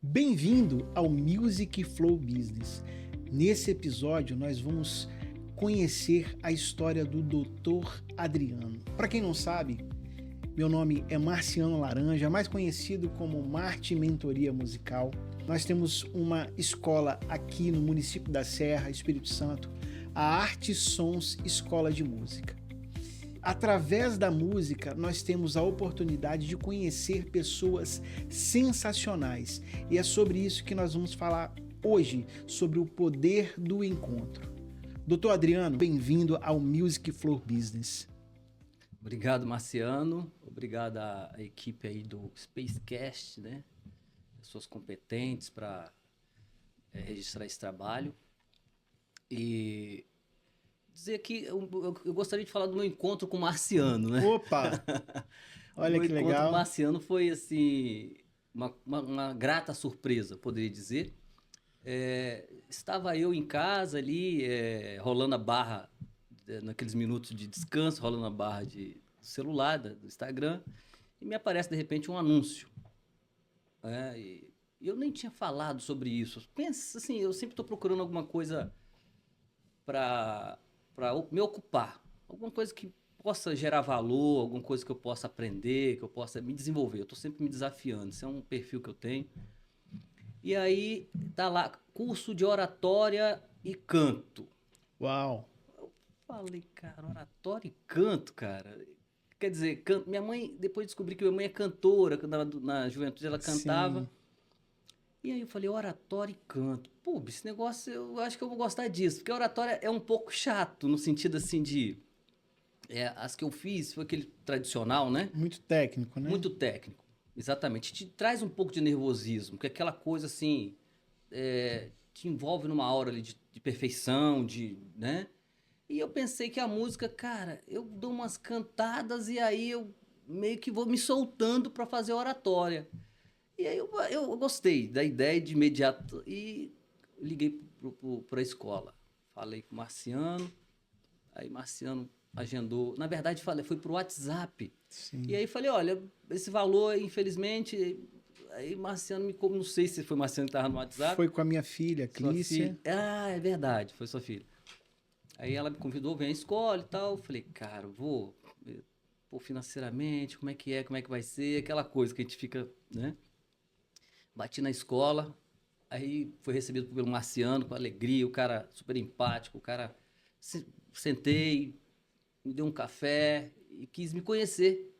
Bem-vindo ao Music Flow Business. Nesse episódio nós vamos conhecer a história do Dr. Adriano. Para quem não sabe, meu nome é Marciano Laranja, mais conhecido como Marte Mentoria Musical. Nós temos uma escola aqui no município da Serra, Espírito Santo, a Artes Sons Escola de Música. Através da música, nós temos a oportunidade de conhecer pessoas sensacionais. E é sobre isso que nós vamos falar hoje, sobre o poder do encontro. Dr. Adriano, bem-vindo ao Music Flow Business. Obrigado, Marciano. Obrigado à equipe aí do Spacecast, né? Pessoas competentes para registrar esse trabalho. E dizer que eu gostaria de falar do meu encontro com o Marciano, né? Opa! Olha que legal. O encontro com o Marciano foi, assim, uma grata surpresa, poderia dizer. Estava eu em casa ali, rolando a barra, naqueles minutos de descanso, rolando a barra do celular, do Instagram, e me aparece, de repente, um anúncio. E eu nem tinha falado sobre isso. Pensa assim, eu sempre estou procurando alguma coisa para me ocupar, alguma coisa que possa gerar valor, alguma coisa que eu possa aprender, que eu possa me desenvolver. Eu estou sempre me desafiando, isso é um perfil que eu tenho. E aí tá lá, curso de oratória e canto. Uau! Eu falei, cara, oratória e canto, cara. Quer dizer, minha mãe, depois descobri que minha mãe é cantora, quando na juventude ela cantava. Sim. E aí eu falei, oratória e canto. Pô, esse negócio eu acho que eu vou gostar disso. Porque a oratória é um pouco chato, no sentido assim de... as que eu fiz foi aquele tradicional, né? Muito técnico, né? Muito técnico, exatamente. Te traz um pouco de nervosismo, porque aquela coisa assim... te envolve numa aura ali de perfeição, né? E eu pensei que a música, cara, eu dou umas cantadas e aí eu meio que vou me soltando para fazer oratória. E aí eu gostei da ideia de imediato e liguei para a escola. Falei com o Marciano, aí Marciano agendou. Na verdade, foi para o WhatsApp. Sim. E aí falei, olha, esse valor, infelizmente... Aí Marciano não sei se foi Marciano que estava no WhatsApp. Foi com a minha filha, Clícia. Ah, é verdade, foi sua filha. Aí ela me convidou, vem à escola e tal. Eu falei, cara, vou... Pô, financeiramente, como é que vai ser? Aquela coisa que a gente fica, né? Bati na escola, aí foi recebido pelo Marciano com alegria, o cara super empático, o cara... Sentei, me deu um café e quis me conhecer.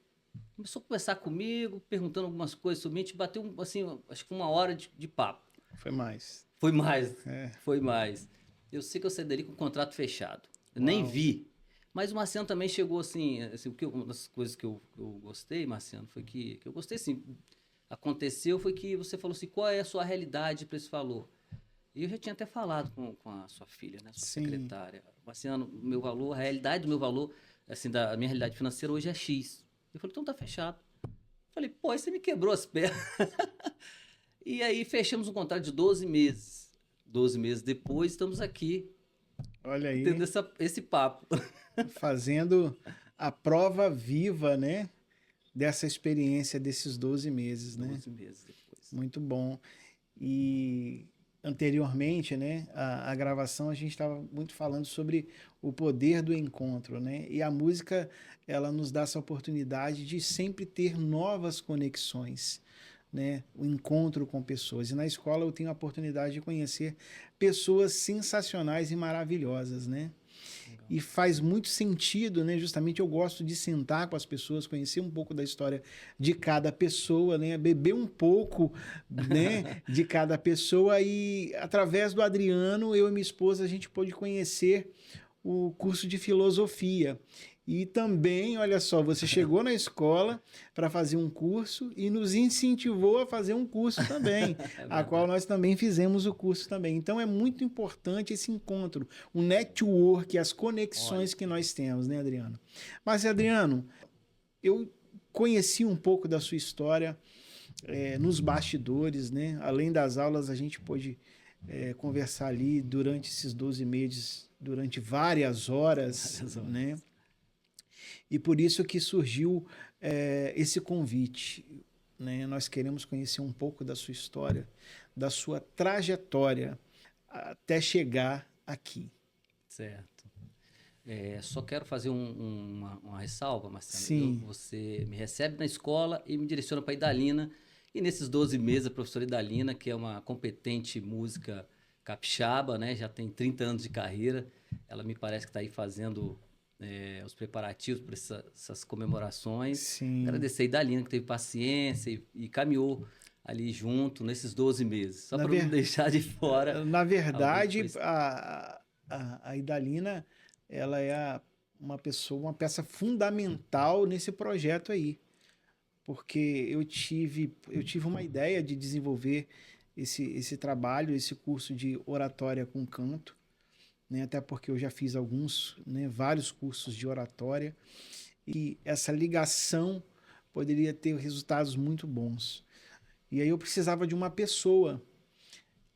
Começou a conversar comigo, perguntando algumas coisas sobre mim, a gente bateu, assim, acho que 1 hora de papo. Foi mais. Foi mais. Eu sei que eu saí dali com o contrato fechado. Eu nem vi. Mas o Marciano também chegou assim uma das coisas que eu gostei, Marciano, foi que eu gostei assim... Aconteceu foi que você falou assim, qual é a sua realidade para esse valor? E eu já tinha até falado com a sua filha, né, sua secretária. Marciano, meu valor, a realidade do meu valor, assim, da minha realidade financeira hoje é X. Eu falei, então tá fechado. Eu falei, pô, aí você me quebrou as pernas. E aí fechamos um contrato de 12 meses. 12 meses depois, estamos aqui. Olha aí. Tendo esse papo. Fazendo a prova viva, né? Dessa experiência desses 12 meses, né? 12 meses depois. Muito bom. E anteriormente, né, a gravação, a gente estava muito falando sobre o poder do encontro, né? E a música, ela nos dá essa oportunidade de sempre ter novas conexões, né? O encontro com pessoas. E na escola eu tenho a oportunidade de conhecer pessoas sensacionais e maravilhosas, né? Legal. E faz muito sentido, né? Justamente eu gosto de sentar com as pessoas, conhecer um pouco da história de cada pessoa, né? Beber um pouco, né? de cada pessoa, e através do Adriano, eu e minha esposa, a gente pôde conhecer o curso de filosofia. E também, olha só, você chegou na escola para fazer um curso e nos incentivou a fazer um curso também, a qual nós também fizemos o curso também. Então é muito importante esse encontro, o network, as conexões que nós temos, né, Adriano? Mas, Adriano, eu conheci um pouco da sua história nos bastidores, né? Além das aulas, a gente pôde conversar ali durante esses 12 meses, durante várias horas, né? E por isso que surgiu esse convite, né? Nós queremos conhecer um pouco da sua história, da sua trajetória até chegar aqui. Certo. Só quero fazer uma ressalva, Marcelo. Sim. Você me recebe na escola e me direciona para a Idalina. E nesses 12 meses, a professora Idalina, que é uma competente música capixaba, né? Já tem 30 anos de carreira. Ela me parece que está aí fazendo os preparativos para essas comemorações. Sim. Agradecer a Idalina, que teve paciência e caminhou ali junto nesses 12 meses. Só para não deixar de fora. Na verdade, a Idalina, ela é uma peça fundamental nesse projeto aí. Porque eu tive uma ideia de desenvolver esse trabalho, esse curso de oratória com canto, né? Até porque eu já fiz vários cursos de oratória, e essa ligação poderia ter resultados muito bons. E aí eu precisava de uma pessoa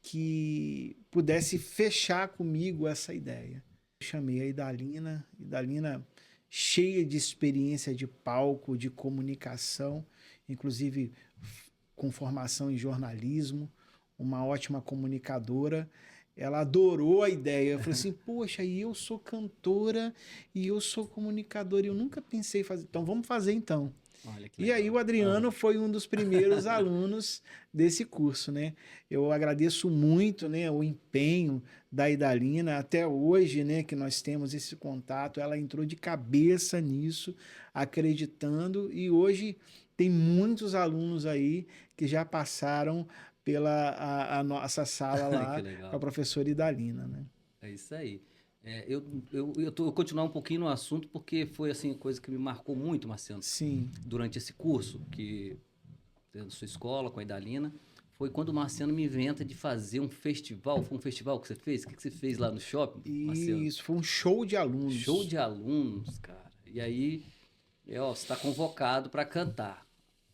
que pudesse fechar comigo essa ideia. Eu chamei a Idalina cheia de experiência de palco, de comunicação, inclusive com formação em jornalismo, uma ótima comunicadora. Ela adorou a ideia. Eu falei assim, poxa, e eu sou cantora e eu sou comunicadora, e eu nunca pensei em fazer. Então, vamos fazer então. Olha que E legal. aí o Adriano foi um dos primeiros alunos desse curso, né? Eu agradeço muito, né, o empenho da Idalina até hoje, né, que nós temos esse contato. Ela entrou de cabeça nisso, acreditando, e hoje tem muitos alunos aí que já passaram pela a nossa sala lá com a professora Idalina, né? É isso aí. Eu vou continuar um pouquinho no assunto, porque foi assim, coisa que me marcou muito, Marciano. Sim. Durante esse curso, que da sua escola, com a Idalina, foi quando o Marciano me inventa de fazer um festival. Foi um festival que você fez? O que você fez lá no shopping, Marciano? Isso, foi um show de alunos. Show de alunos, cara. E aí, você está convocado para cantar.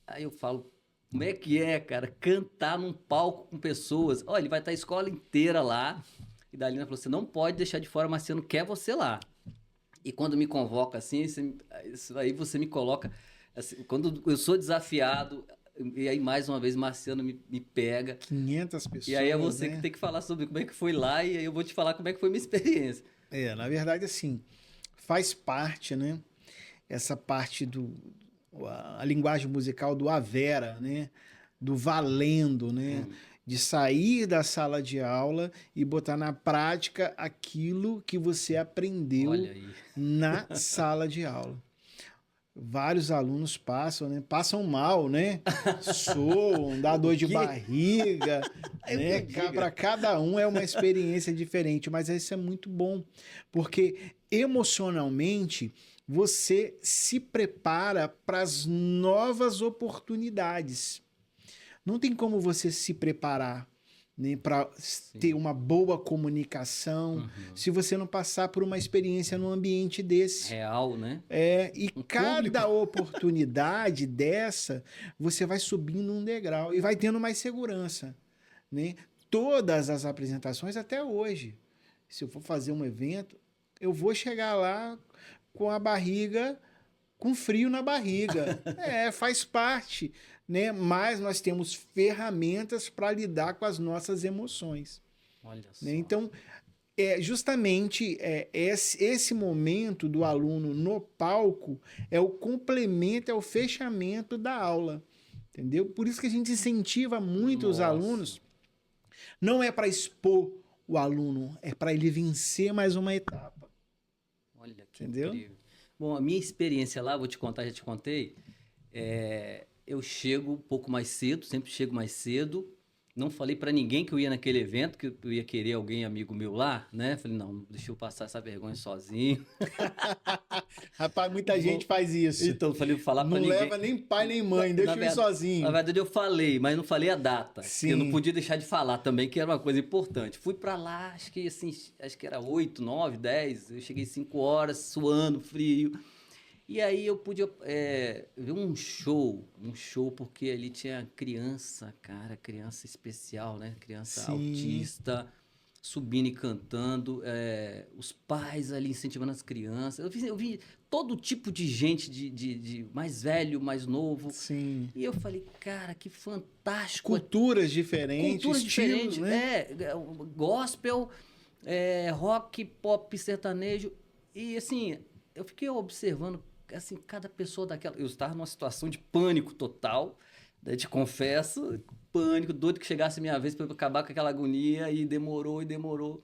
Aí eu falo, como é que é, cara, cantar num palco com pessoas? Olha, ele vai estar a escola inteira lá. E Idalina falou, você não pode deixar de fora, Marciano quer você lá. E quando me convoca assim, aí você me coloca... Assim, quando eu sou desafiado, e aí mais uma vez Marciano me pega. 500 pessoas, e aí é você que tem que falar sobre como é que foi lá, e aí eu vou te falar como é que foi a minha experiência. Na verdade, assim, faz parte, né? Essa parte a linguagem musical do Avera, né? Do valendo, né? De sair da sala de aula e botar na prática aquilo que você aprendeu na sala de aula. Vários alunos passam mal, né? Soam, dá dor de barriga, né? Para cada um é uma experiência diferente, mas isso é muito bom, porque emocionalmente você se prepara para as novas oportunidades. Não tem como você se preparar, né, para ter uma boa comunicação se você não passar por uma experiência num ambiente desse. Real, né? E cada oportunidade dessa, você vai subindo um degrau e vai tendo mais segurança, né? Todas as apresentações até hoje, se eu for fazer um evento, eu vou chegar lá com a barriga, com frio na barriga. Faz parte, né? Mas nós temos ferramentas para lidar com as nossas emoções. Olha só. Né? Então, justamente esse momento do aluno no palco é o complemento, é o fechamento da aula. Entendeu? Por isso que a gente incentiva muito os alunos. Não é para expor o aluno, é para ele vencer mais uma etapa. Olha que entendeu? Incrível. Bom, a minha experiência lá, vou te contar, já te contei. Eu chego um pouco mais cedo, sempre chego mais cedo, Não falei para ninguém que eu ia naquele evento, que eu ia querer alguém amigo meu lá, né? Falei, não, deixa eu passar essa vergonha sozinho. Rapaz, muita gente faz isso. Então, falei, vou falar para Não ninguém. leva nem pai nem mãe, deixa eu ir Na sozinho. verdade, eu falei, mas não falei a data. Porque eu não Sim. podia deixar de falar também, que era uma coisa importante. Fui para lá, acho que assim, acho que era 8, 9, 10. Eu cheguei 5 horas, suando, frio. E aí eu pude ver um show, porque ali tinha criança, cara, criança especial, né? Criança Sim. autista, subindo e cantando, os pais ali incentivando as crianças. Eu vi todo tipo de gente, de mais velho, mais novo. Sim. E eu falei, cara, que fantástico. Culturas diferentes, Culturas estilos, diferentes, né? gospel, rock, pop, sertanejo. E assim, eu fiquei observando assim, cada pessoa daquela. Eu estava numa situação de pânico total, né, te confesso, pânico, doido que chegasse a minha vez para eu acabar com aquela agonia, e demorou, e demorou.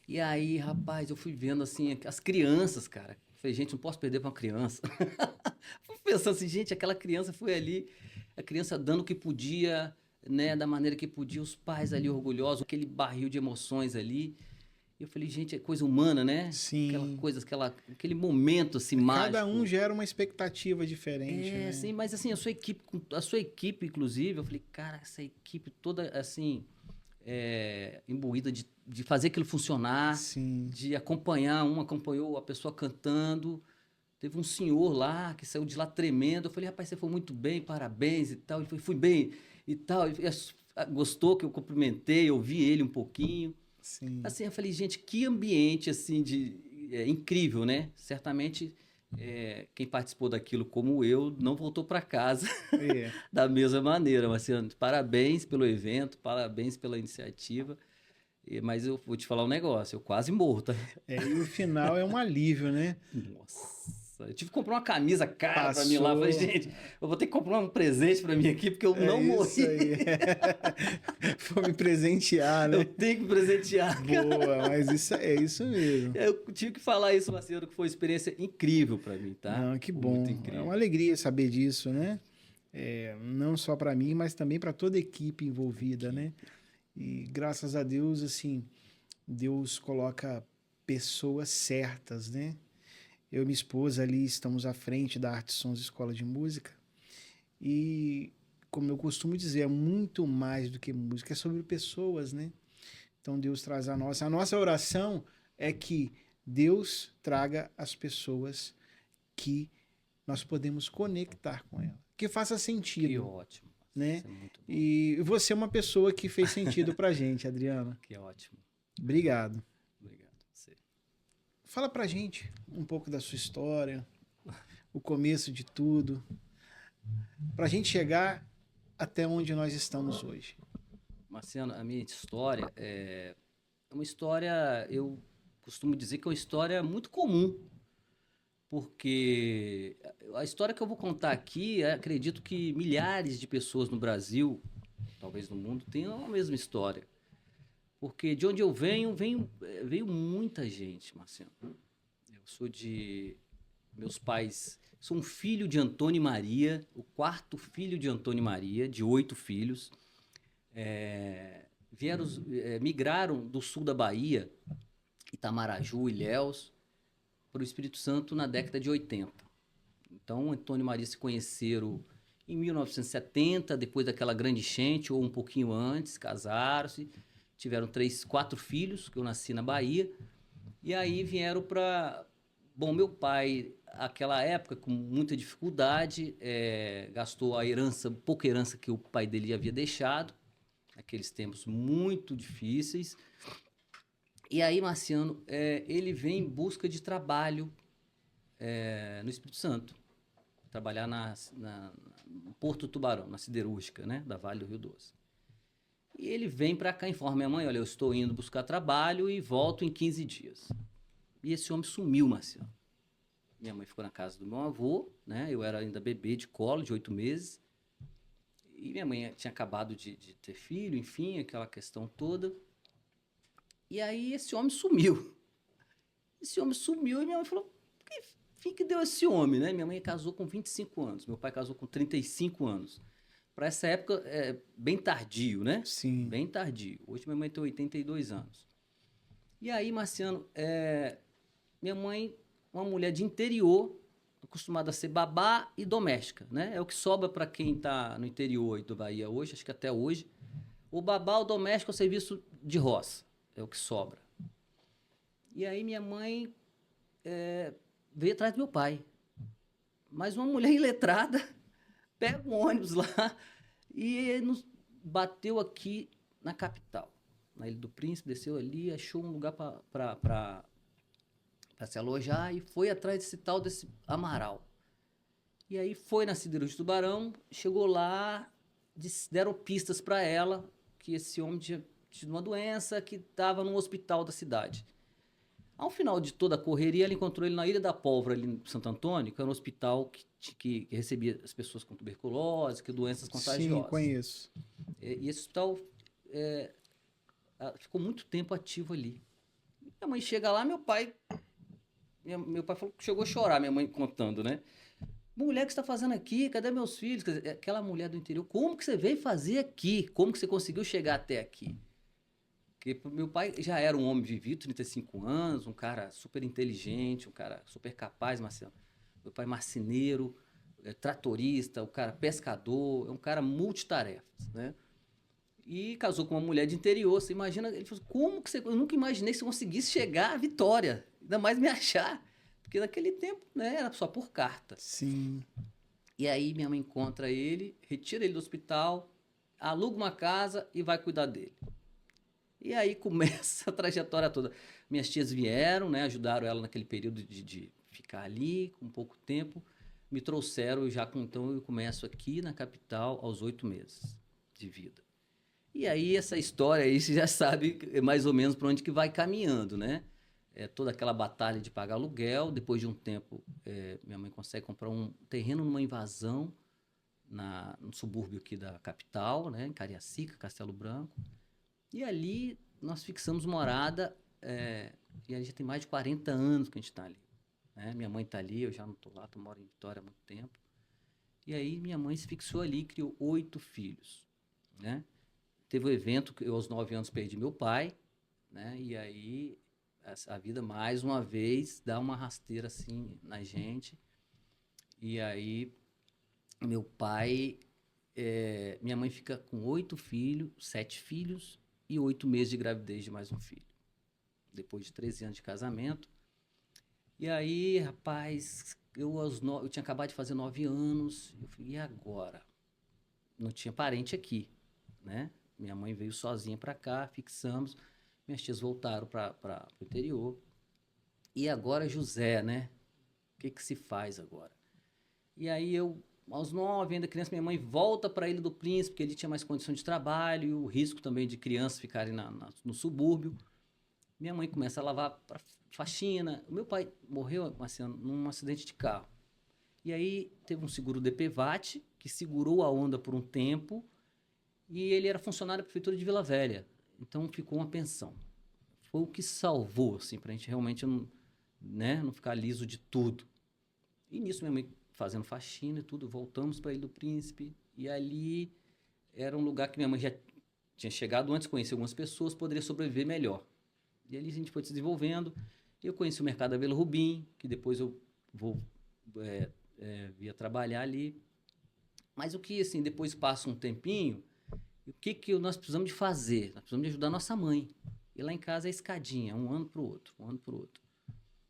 E aí, rapaz, eu fui vendo assim, as crianças, cara. Falei, gente, não posso perder para uma criança. Fui pensando assim, gente, aquela criança foi ali, a criança dando o que podia, né, da maneira que podia, os pais ali orgulhosos, aquele barril de emoções ali. E eu falei, gente, é coisa humana, né? Sim. Aquela coisa, aquele momento assim mágico. Cada um gera uma expectativa diferente, né? Sim, mas assim, a sua equipe, inclusive, eu falei, cara, essa equipe toda assim, imbuída de fazer aquilo funcionar, Sim. de acompanhar, acompanhou a pessoa cantando. Teve um senhor lá que saiu de lá tremendo. Eu falei, rapaz, você foi muito bem, parabéns e tal. Ele falou, fui bem e tal. Gostou que eu cumprimentei, ouvi ele um pouquinho. Sim. Assim, eu falei, gente, que ambiente assim incrível, né? Certamente quem participou daquilo como eu não voltou para casa da mesma maneira. Marciano, parabéns pelo evento, parabéns pela iniciativa. Mas eu vou te falar um negócio, eu quase morro, tá? E o final é um alívio, né? Nossa. Eu tive que comprar uma camisa cara pra mim lá. Falei, gente, eu vou ter que comprar um presente pra mim aqui, porque eu não morri. Isso aí. Vou me presentear, né? Eu tenho que presentear. Boa, mas isso é isso mesmo. Eu tive que falar isso, Marcelo, que foi uma experiência incrível pra mim, tá? Não, que bom. É uma alegria saber disso, né? Não só pra mim, mas também pra toda a equipe envolvida, né? E graças a Deus, assim, Deus coloca pessoas certas, né? Eu e minha esposa ali estamos à frente da Arte Sons Escola de Música. E, como eu costumo dizer, é muito mais do que música, é sobre pessoas, né? Então Deus traz a nossa. A nossa oração é que Deus traga as pessoas que nós podemos conectar com ela. Que faça sentido. Que ótimo. Né? Isso é muito bom. E você é uma pessoa que fez sentido pra gente, Adriana. Que ótimo. Obrigado. Obrigado a você. Fala pra gente um pouco da sua história, o começo de tudo, pra gente chegar até onde nós estamos hoje. Marciano, a minha história é uma história, eu costumo dizer que é uma história muito comum, porque a história que eu vou contar aqui, acredito que milhares de pessoas no Brasil, talvez no mundo, tenham a mesma história. Porque de onde eu veio muita gente, Marciano. Eu sou meus pais, sou um filho de Antônio e Maria, o quarto filho de Antônio e Maria, de 8 filhos. Migraram do sul da Bahia, Itamaraju, Ilhéus, para o Espírito Santo na década de 80. Então, Antônio e Maria se conheceram em 1970, depois daquela grande enchente, ou um pouquinho antes, casaram-se, tiveram 4 filhos, que eu nasci na Bahia, e aí vieram para... Bom, meu pai, naquela época, com muita dificuldade, gastou a pouca herança que o pai dele havia deixado, aqueles tempos muito difíceis. E aí, Marciano, ele vem em busca de trabalho no Espírito Santo. Trabalhar no Porto Tubarão, na siderúrgica, né, da Vale do Rio Doce. E ele vem para cá e informa minha mãe, olha, eu estou indo buscar trabalho e volto em 15 dias. E esse homem sumiu, Marciano. Minha mãe ficou na casa do meu avô, né? Eu era ainda bebê de colo, de 8 meses. E minha mãe tinha acabado de ter filho, enfim, aquela questão toda. E aí esse homem sumiu. Esse homem sumiu e minha mãe falou, que fim que deu esse homem, né? Minha mãe casou com 25 anos, meu pai casou com 35 anos. para essa época, bem tardio, né? Sim. Bem tardio. Hoje minha mãe tem 82 anos. E aí, Marciano, minha mãe, uma mulher de interior, acostumada a ser babá e doméstica, né? É o que sobra para quem está no interior aí do Bahia hoje, acho que até hoje. O babá, o doméstico, é o serviço de roça, é o que sobra. E aí minha mãe veio atrás do meu pai. Mas uma mulher iletrada pega um ônibus lá e nos bateu aqui na capital, na Ilha do Príncipe, desceu ali, achou um lugar para se alojar e foi atrás desse tal desse Amaral. E aí foi na Siderúrgica do Tubarão, chegou lá, deram pistas para ela que esse homem tinha tido uma doença, que estava num hospital da cidade. Ao final de toda a correria, ela encontrou ele na Ilha da Pólvora, ali em Santo Antônio, que era um hospital que recebia as pessoas com tuberculose, que doenças contagiosas. Sim, conheço. E esse hospital ficou muito tempo ativo ali. Minha mãe chega lá, meu pai falou que chegou a chorar, minha mãe contando, né? Mulher, o que você está fazendo aqui? Cadê meus filhos? Quer dizer, aquela mulher do interior, como que você veio fazer aqui? Como que você conseguiu chegar até aqui? Porque meu pai já era um homem vivido, 35 anos, um cara super inteligente, um cara super capaz, Marcelo. Meu pai marceneiro, tratorista, um cara pescador, é um cara multitarefas, né? E casou com uma mulher de interior, você imagina, ele falou, como que você... Eu nunca imaginei que você conseguisse chegar à vitória, ainda mais me achar. Porque naquele tempo, né, era só por carta. Sim. E aí minha mãe encontra ele, retira ele do hospital, aluga uma casa e vai cuidar dele. E aí começa a trajetória toda. Minhas tias vieram, né, ajudaram ela naquele período de ficar ali, com pouco tempo. Me trouxeram, então eu começo aqui na capital aos 8 meses de vida. E aí essa história aí, você já sabe mais ou menos para onde que vai caminhando, né? Toda aquela batalha de pagar aluguel. Depois de um tempo, minha mãe consegue comprar um terreno numa invasão no subúrbio aqui da capital, né, em Cariacica, Castelo Branco. E ali nós fixamos morada, e a gente tem mais de 40 anos que a gente está ali. Né? Minha mãe está ali, eu já não estou lá, moro em Vitória há muito tempo. E aí minha mãe se fixou ali e criou 8 filhos. Né? Teve um evento que eu aos 9 anos perdi meu pai, né? E aí a vida mais uma vez dá uma rasteira assim na gente. E aí meu pai, minha mãe fica com 8 filhos, 7 filhos e 8 meses de gravidez de mais um filho. Depois de 13 anos de casamento. E aí, rapaz, eu tinha acabado de fazer 9 anos. Eu falei, e agora? Não tinha parente aqui, né? Minha mãe veio sozinha para cá, fixamos. Minhas tias voltaram para o interior. E agora, José, né? O que se faz agora? E aí aos 9, ainda criança, minha mãe volta para a Ilha do Príncipe, porque ele tinha mais condição de trabalho, e o risco também de crianças ficarem no subúrbio. Minha mãe começa a lavar para faxina. O meu pai morreu, Marciano, num acidente de carro. E aí teve um seguro DPVAT, que segurou a onda por um tempo, e ele era funcionário da prefeitura de Vila Velha. Então ficou uma pensão. Foi o que salvou, assim, para a gente realmente não ficar liso de tudo. E nisso minha mãe fazendo faxina e tudo, voltamos para a Ilha do Príncipe, e ali era um lugar que minha mãe já tinha chegado antes, conhecia algumas pessoas, poderia sobreviver melhor. E ali a gente foi se desenvolvendo. Eu conheci o mercado da Vila Rubim, que depois eu via trabalhar ali. Mas o que, assim, depois passa um tempinho, o que nós precisamos de fazer? Nós precisamos de ajudar a nossa mãe. E lá em casa é escadinha, um ano para o outro, um ano para o outro.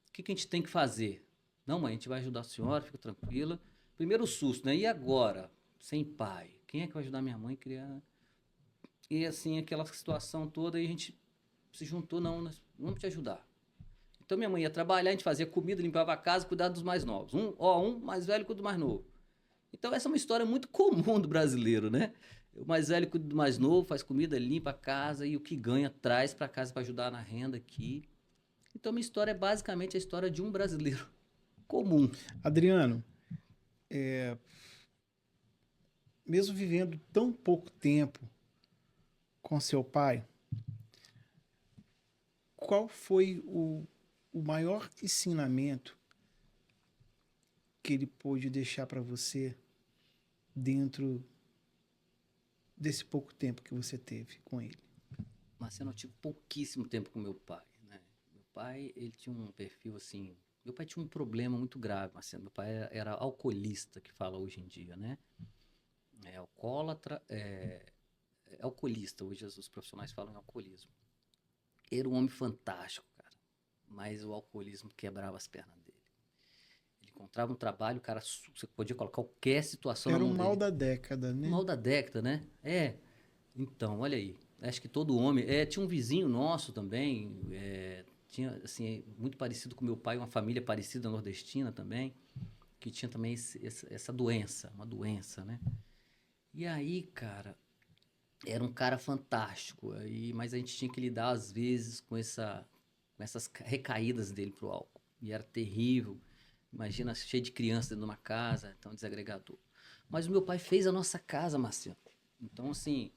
O que a gente tem que fazer? Não, mãe, a gente vai ajudar a senhora, fica tranquila. Primeiro susto, né? E agora? Sem pai. Quem é que vai ajudar minha mãe a criar? E assim, aquela situação toda, aí a gente se juntou, não, nós vamos te ajudar. Então minha mãe ia trabalhar, a gente fazia comida, limpava a casa, cuidava dos mais novos. Um mais velho cuida do mais novo. Então essa é uma história muito comum do brasileiro, né? O mais velho cuida do mais novo, faz comida, limpa a casa e o que ganha traz para casa para ajudar na renda aqui. Então minha história é basicamente a história de um brasileiro comum. Adriano, mesmo vivendo tão pouco tempo com seu pai, qual foi o maior ensinamento que ele pôde deixar para você dentro desse pouco tempo que você teve com ele? Marcelo, eu tive pouquíssimo tempo com meu pai, né? Meu pai, ele tinha um perfil assim... Meu pai tinha um problema muito grave, Marcelo. Meu pai era alcoolista, que fala hoje em dia, né? É alcoólatra, é alcoolista. Hoje os profissionais falam em alcoolismo. Era um homem fantástico, cara. Mas o alcoolismo quebrava as pernas dele. Ele encontrava um trabalho, o cara, você podia colocar qualquer situação na Era o mão mal dele. da década, O né? mal da década, né? Então, olha aí. Acho que todo homem. Tinha um vizinho nosso também. Tinha, assim, muito parecido com meu pai, uma família parecida nordestina também, que tinha também essa doença, uma doença, né? E aí, cara, era um cara fantástico. Mas a gente tinha que lidar, às vezes, com essas recaídas dele pro álcool. E era terrível. Imagina, cheio de criança dentro de uma casa, tão desagregador. Mas o meu pai fez a nossa casa, Marcelo. Então, assim,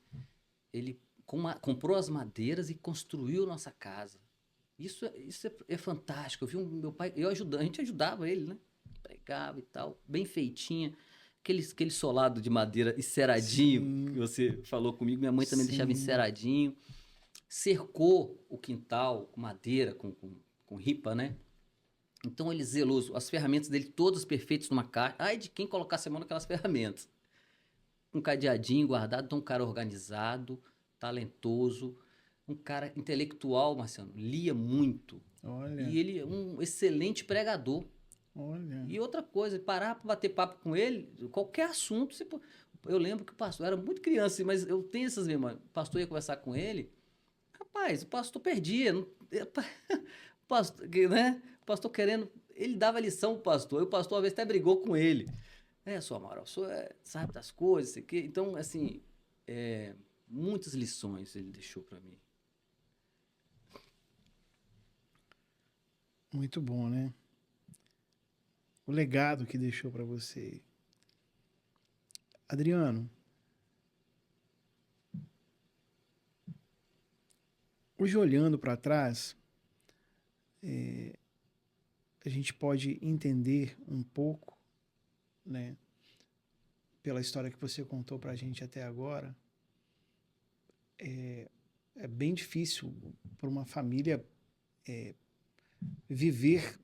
ele comprou as madeiras e construiu a nossa casa. Isso é fantástico. Eu vi meu pai, a gente ajudava ele, né? Pregava e tal, bem feitinha. Aquele solado de madeira enceradinho que Sim, você falou comigo, minha mãe também deixava sim, enceradinho. Cercou o quintal com madeira, com ripa, né? Então ele zeloso, as ferramentas dele todas perfeitas numa caixa. Ai de quem colocasse a mão naquelas ferramentas. Um cadeadinho guardado, então um cara organizado, talentoso, um cara intelectual, Marciano, lia muito. olha, E ele é um excelente pregador. olha, E outra coisa, parar para bater papo com ele, qualquer assunto. Eu lembro que o pastor, eu era muito criança, mas eu tenho essas memórias. O pastor ia conversar com ele, rapaz, o pastor perdia. O pastor, né? O pastor querendo. Ele dava lição pro pastor, e o pastor às vezes até brigou com ele. Sua Amaral, o senhor sabe das coisas, sei que. Então, assim, muitas lições ele deixou para mim. muito bom, né? O legado que deixou para você. Adriano, hoje olhando para trás, a gente pode entender um pouco, né, pela história que você contou para a gente até agora, é bem difícil para uma família viver,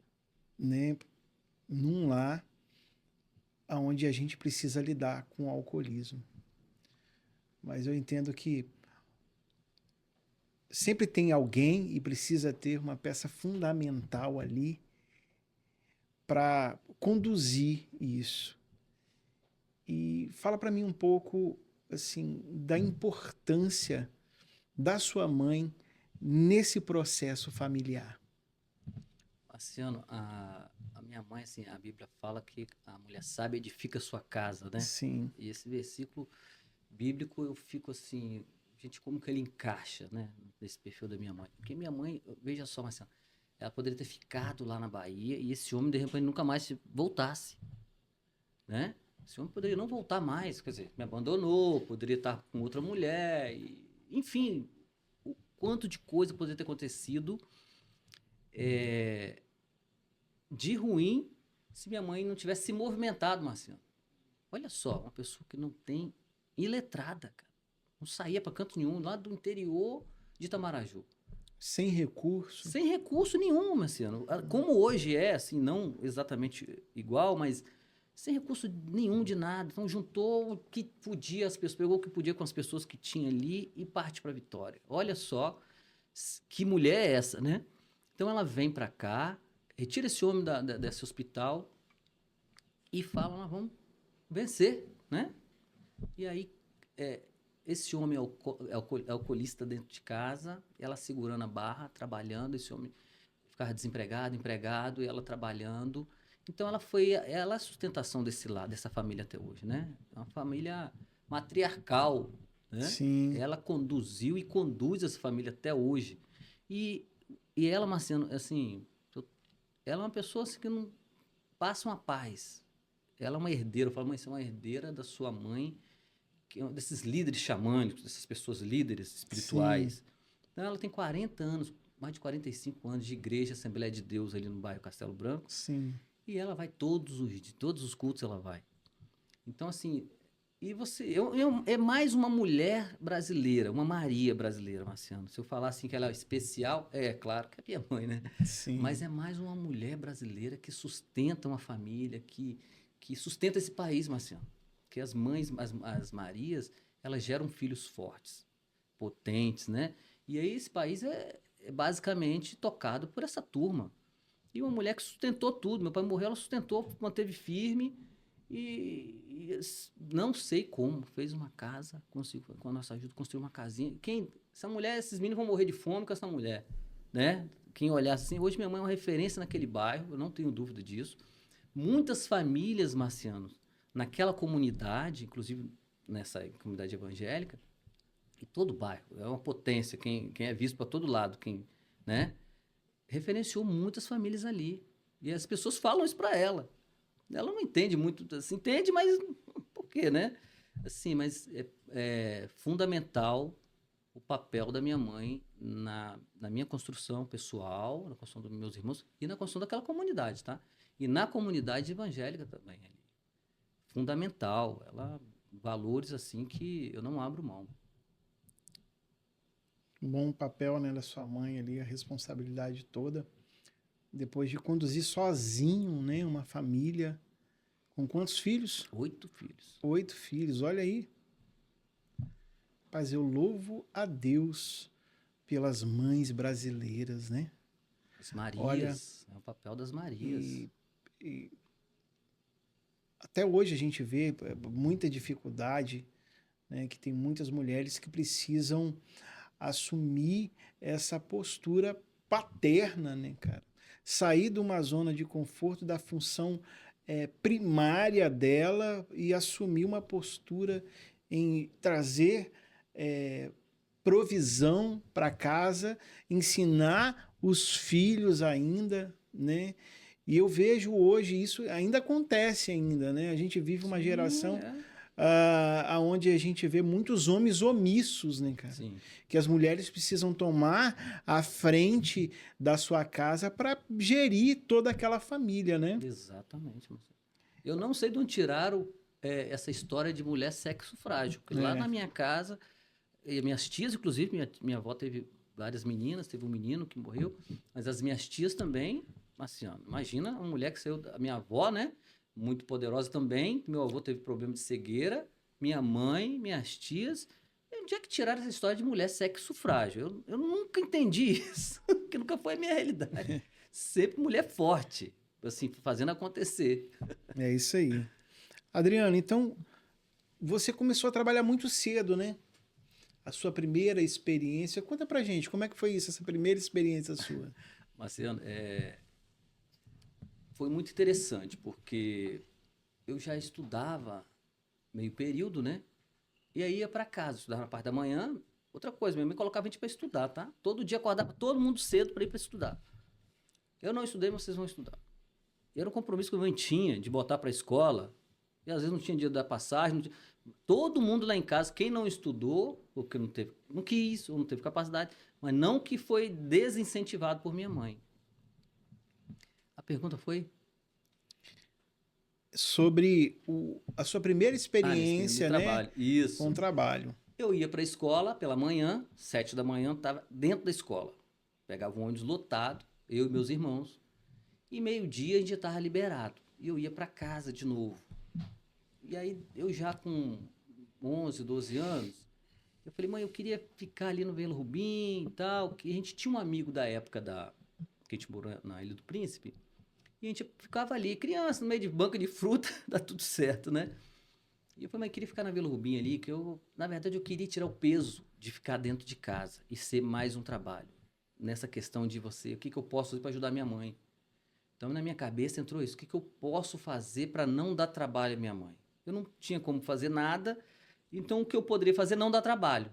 né, num lar onde a gente precisa lidar com o alcoolismo. Mas eu entendo que sempre tem alguém e precisa ter uma peça fundamental ali para conduzir isso. E fala para mim um pouco assim da importância da sua mãe nesse processo familiar. Marciano, a minha mãe, assim, a Bíblia fala que a mulher sábia edifica sua casa, né? Sim, E esse versículo bíblico eu fico assim, gente, como que ele encaixa, né? Nesse perfil da minha mãe. Porque minha mãe, veja só, Marciano, ela poderia ter ficado lá na Bahia e esse homem, de repente, nunca mais voltasse, né? Esse homem poderia não voltar mais, quer dizer, me abandonou, poderia estar com outra mulher, enfim, o quanto de coisa poderia ter acontecido de ruim se minha mãe não tivesse se movimentado, Marciano. Olha só, uma pessoa que não tem iletrada, cara. Não saía para canto nenhum, lá do interior de Itamaraju. sem recurso. Sem recurso nenhum, Marciano. Como hoje é, assim, não exatamente igual, mas sem recurso nenhum de nada. Então juntou o que podia, as pessoas, pegou o que podia com as pessoas que tinha ali e parte para a vitória. Olha só que mulher é essa, né? Então ela vem para cá, retira esse homem desse hospital e fala, nós vamos vencer, né? E aí, esse homem é alcoolista dentro de casa, ela segurando a barra, trabalhando, esse homem ficava desempregado, empregado, e ela trabalhando. Então ela é a sustentação dessa família até hoje, né? É uma família matriarcal, né? Sim, Ela conduziu e conduz essa família até hoje. E, e ela, Marciano, assim, ela é uma pessoa assim, que não passa uma paz. Ela é uma herdeira, eu falo, mãe, você é uma herdeira da sua mãe, que é um desses líderes xamânicos, dessas pessoas líderes sim, espirituais. Então ela tem 40 anos, mais de 45 anos de igreja, Assembleia de Deus ali no bairro Castelo Branco, sim. e ela vai todos os cultos ela vai. Então assim, E é mais uma mulher brasileira, uma Maria brasileira, Marciano. Se eu falar assim que ela é especial, é claro que é minha mãe, né? Sim. Mas é mais uma mulher brasileira que sustenta uma família, que sustenta esse país, Marciano. Que as mães, as Marias, elas geram filhos fortes, potentes, né? E aí esse país é basicamente tocado por essa turma. E uma mulher que sustentou tudo. Meu pai morreu, ela sustentou, manteve firme não sei como. Fez uma casa, conseguiu, com a nossa ajuda, construiu uma casinha. Essa mulher, esses meninos vão morrer de fome com essa mulher, né? Quem olhasse assim, hoje minha mãe é uma referência naquele bairro, eu não tenho dúvida disso. Muitas famílias, Marcianos, naquela comunidade, inclusive nessa comunidade evangélica, e todo bairro, é uma potência, quem é visto para todo lado, né? Referenciou muitas famílias ali. E as pessoas falam isso para ela. Ela não entende muito, assim, entende, mas por quê, né? Assim, mas é fundamental o papel da minha mãe na minha construção pessoal, na construção dos meus irmãos e na construção daquela comunidade, tá? E na comunidade evangélica também. Fundamental. Valores, assim, que eu não abro mão. Um bom papel, né, da sua mãe ali, a responsabilidade toda. Depois de conduzir sozinho, né, uma família. Com quantos filhos? 8 filhos. 8 filhos, olha aí. Mas eu louvo a Deus pelas mães brasileiras, né? As Marias, olha, é o papel das Marias. E até hoje a gente vê muita dificuldade, né, que tem muitas mulheres que precisam assumir essa postura paterna, né, cara? Sair de uma zona de conforto, da função primária dela e assumir uma postura em trazer provisão para casa, ensinar os filhos ainda, né? E eu vejo hoje isso ainda acontece ainda, né? A gente vive uma geração onde a gente vê muitos homens omissos, né, cara? Sim. Que as mulheres precisam tomar a frente da sua casa para gerir toda aquela família, né? Exatamente. Eu não sei de onde tiraram essa história de mulher sexo frágil. Porque lá na minha casa, e minhas tias, inclusive, minha avó teve várias meninas, teve um menino que morreu, mas as minhas tias também, assim, ó, imagina uma mulher que saiu da minha avó, né? Muito poderosa também. Meu avô teve problema de cegueira, minha mãe, minhas tias. E onde é que tiraram essa história de mulher sexo frágil? Eu nunca entendi isso, porque nunca foi a minha realidade. Sempre mulher forte, assim, fazendo acontecer. É isso aí. Adriano, então, você começou a trabalhar muito cedo, né? A sua primeira experiência. Conta pra gente, como é que foi isso, essa primeira experiência sua? Marciano, foi muito interessante, porque eu já estudava meio período, né? E aí ia para casa, estudava na parte da manhã. Outra coisa, minha mãe colocava a gente para estudar, tá? Todo dia acordava todo mundo cedo para ir para estudar. Eu não estudei, mas vocês vão estudar. E era um compromisso que a mãe tinha de botar para a escola. E às vezes não tinha dia da passagem. Todo mundo lá em casa, quem não estudou, ou que não quis, ou não teve capacidade, mas não que foi desincentivado por minha mãe. A pergunta foi? Sobre a sua primeira experiência, né? Trabalho. Isso. Com o trabalho. Eu ia para a escola pela manhã, 7 da manhã, estava dentro da escola. Pegava um ônibus lotado, eu e meus irmãos. E meio-dia a gente já estava liberado. E eu ia para casa de novo. E aí, eu já com 11, 12 anos, eu falei, mãe, eu queria ficar ali no Vila Rubim e tal. Que a gente tinha um amigo da época que a gente morou na Ilha do Príncipe. E a gente ficava ali, criança, no meio de banca de fruta, dá tudo certo, né? E eu falei, mas eu queria ficar na Vila Rubim ali, que na verdade, eu queria tirar o peso de ficar dentro de casa e ser mais um trabalho. Nessa questão de o que eu posso fazer para ajudar minha mãe? Então, na minha cabeça entrou isso, o que eu posso fazer para não dar trabalho à minha mãe? Eu não tinha como fazer nada, então o que eu poderia fazer não dar trabalho.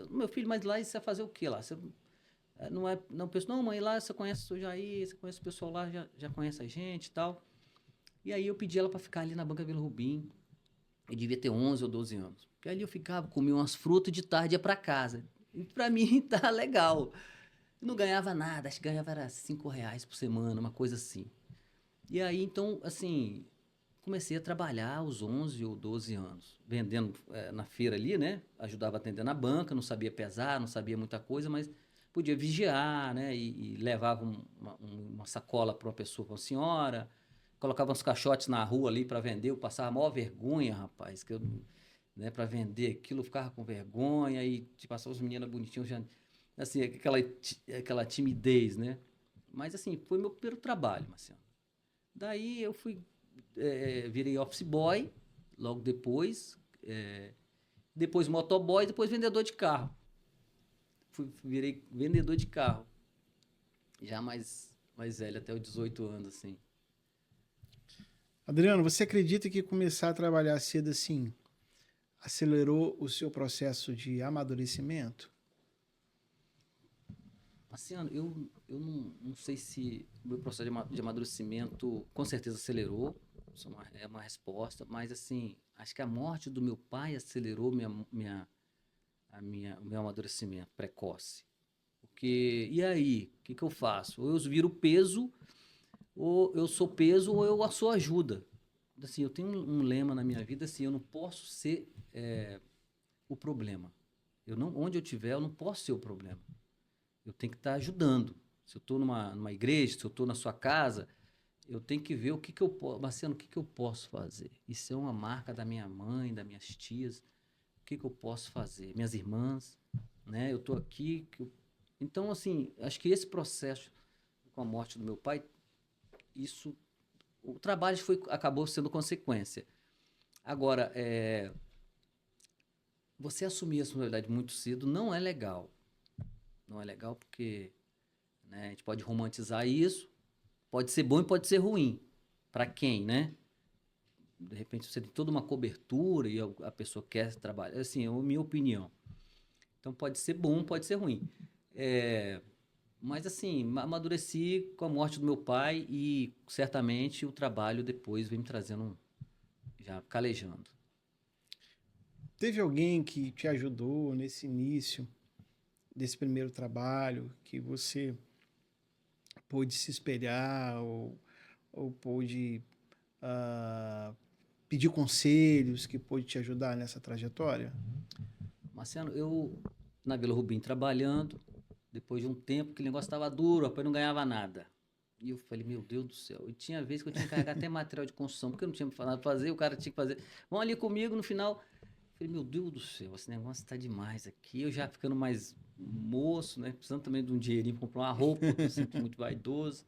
Meu filho, mas lá você vai fazer o quê lá? Você não penso, não, mãe, lá você conhece o Jair, você conhece o pessoal lá, já conhece a gente e tal. E aí eu pedi ela para ficar ali na banca Vila Rubim. Eu devia ter 11 ou 12 anos. Porque ali eu ficava, comia umas frutas de tarde ia para casa. E para mim tá legal. Eu não ganhava nada, acho que ganhava era R$5 por semana, uma coisa assim. E aí, então, assim, comecei a trabalhar aos 11 ou 12 anos, vendendo na feira ali, né? Ajudava a atender na banca, não sabia pesar, não sabia muita coisa, mas podia vigiar, né? E levava uma sacola para uma pessoa, para uma senhora, colocava uns caixotes na rua ali para vender, eu passava a maior vergonha, rapaz, que eu, né, para vender aquilo, eu ficava com vergonha e tipo, passava os meninos bonitinhos, já, assim, aquela timidez, né? Mas assim, foi meu primeiro trabalho, Marcelo. Daí eu virei office boy, logo depois, depois motoboy, depois vendedor de carro. Virei vendedor de carro, já mais velho, até os 18 anos, assim. Adriano, você acredita que começar a trabalhar cedo assim acelerou o seu processo de amadurecimento? Marciano, eu não sei se o meu processo de amadurecimento com certeza acelerou, isso é uma resposta, mas assim, acho que a morte do meu pai acelerou o meu amadurecimento precoce. Porque, e aí, o que eu faço? Ou eu viro peso, ou eu sou peso, ou eu sou ajuda. Assim, eu tenho um lema na minha vida, assim, eu não posso ser o problema. Onde eu estiver, eu não posso ser o problema. Eu tenho que estar ajudando. Se eu estou numa igreja, se eu estou na sua casa, eu tenho que ver o que eu posso. Marcelo, o que eu posso fazer? Isso é uma marca da minha mãe, das minhas tias. O que eu posso fazer? Minhas irmãs, né? Eu estou aqui. Então, assim, acho que esse processo com a morte do meu pai, isso. O trabalho acabou sendo consequência. Agora, você assumir a responsabilidade muito cedo não é legal. Não é legal porque, né, a gente pode romantizar isso, pode ser bom e pode ser ruim. Para quem, né? De repente você tem toda uma cobertura e a pessoa quer trabalhar. Assim, é a minha opinião. Então pode ser bom, pode ser ruim. Mas assim, amadureci com a morte do meu pai e certamente o trabalho depois vem me trazendo, já calejando. Teve alguém que te ajudou nesse início desse primeiro trabalho, que você pôde se espelhar ou pôde pedir conselhos, que pôde te ajudar nessa trajetória? Marcelo, eu na Vila Rubim trabalhando, depois de um tempo aquele negócio estava duro, rapaz, não ganhava nada. E eu falei, meu Deus do céu. E tinha vezes que eu tinha que carregar até material de construção, porque eu não tinha nada para fazer, o cara tinha que fazer. Vão ali comigo, no final. Eu falei, meu Deus do céu, esse negócio está demais aqui. Eu já ficando mais moço, né? Precisando também de um dinheirinho para comprar uma roupa, porque eu sinto muito vaidoso.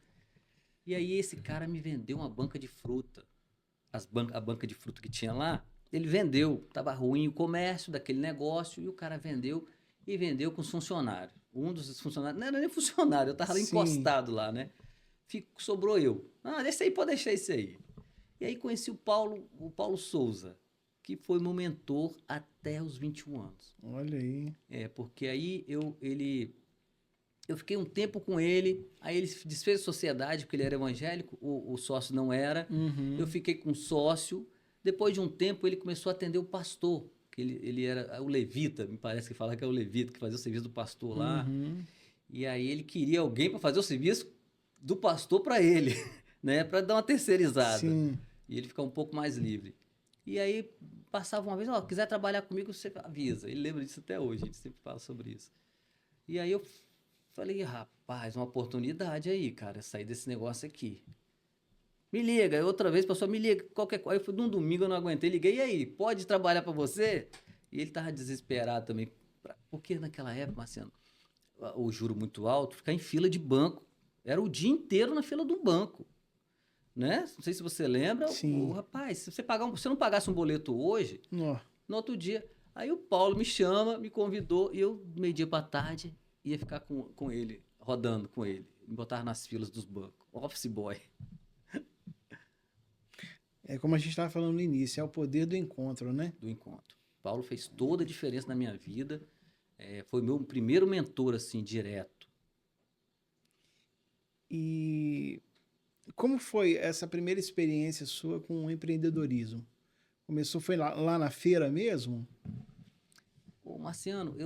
E aí esse cara me vendeu uma banca de fruta. A banca de fruta que tinha lá, ele vendeu. Tava ruim o comércio daquele negócio e o cara vendeu e vendeu com os funcionários. Um dos funcionários, não era nem funcionário, eu tava lá Sim. encostado lá, né? Sobrou eu. Ah, esse aí pode deixar esse aí. E aí conheci o Paulo Souza, que foi meu mentor até os 21 anos. Olha aí. Porque aí eu fiquei um tempo com ele, aí ele desfez a sociedade, porque ele era evangélico, o sócio não era. Eu Uhum. fiquei com o sócio. Depois de um tempo, ele começou a atender o pastor, que ele era o levita, me parece que fala que é o levita, que fazia o serviço do pastor lá. Uhum. E aí ele queria alguém para fazer o serviço do pastor para ele, né? Para dar uma terceirizada. Sim. E ele ficar um pouco mais livre. E aí passava uma vez, ó, quiser trabalhar comigo, você avisa. Ele lembra disso até hoje, a gente sempre fala sobre isso. E aí eu falei, rapaz, uma oportunidade aí, cara, sair desse negócio aqui. Me liga, outra vez, pessoal, me liga, qualquer coisa. Aí foi num domingo, eu não aguentei, liguei, e aí, pode trabalhar para você? E ele tava desesperado também. Porque naquela época, Marciano, o juro muito alto, ficar em fila de banco. Era o dia inteiro na fila do banco. Né? Não sei se você lembra, Sim. rapaz, se você não pagasse um boleto hoje, Ó. no outro dia. Aí o Paulo me chama, me convidou, e eu, meio-dia para tarde, ia ficar com ele, rodando com ele. Me botar nas filas dos bancos. Office boy É como a gente estava falando no início, é o poder do encontro, né? do encontro. Paulo fez toda a diferença na minha vida. Foi meu primeiro mentor, assim, direto. E como foi essa primeira experiência sua com o empreendedorismo? Começou, foi lá na feira mesmo? Ô, Marciano,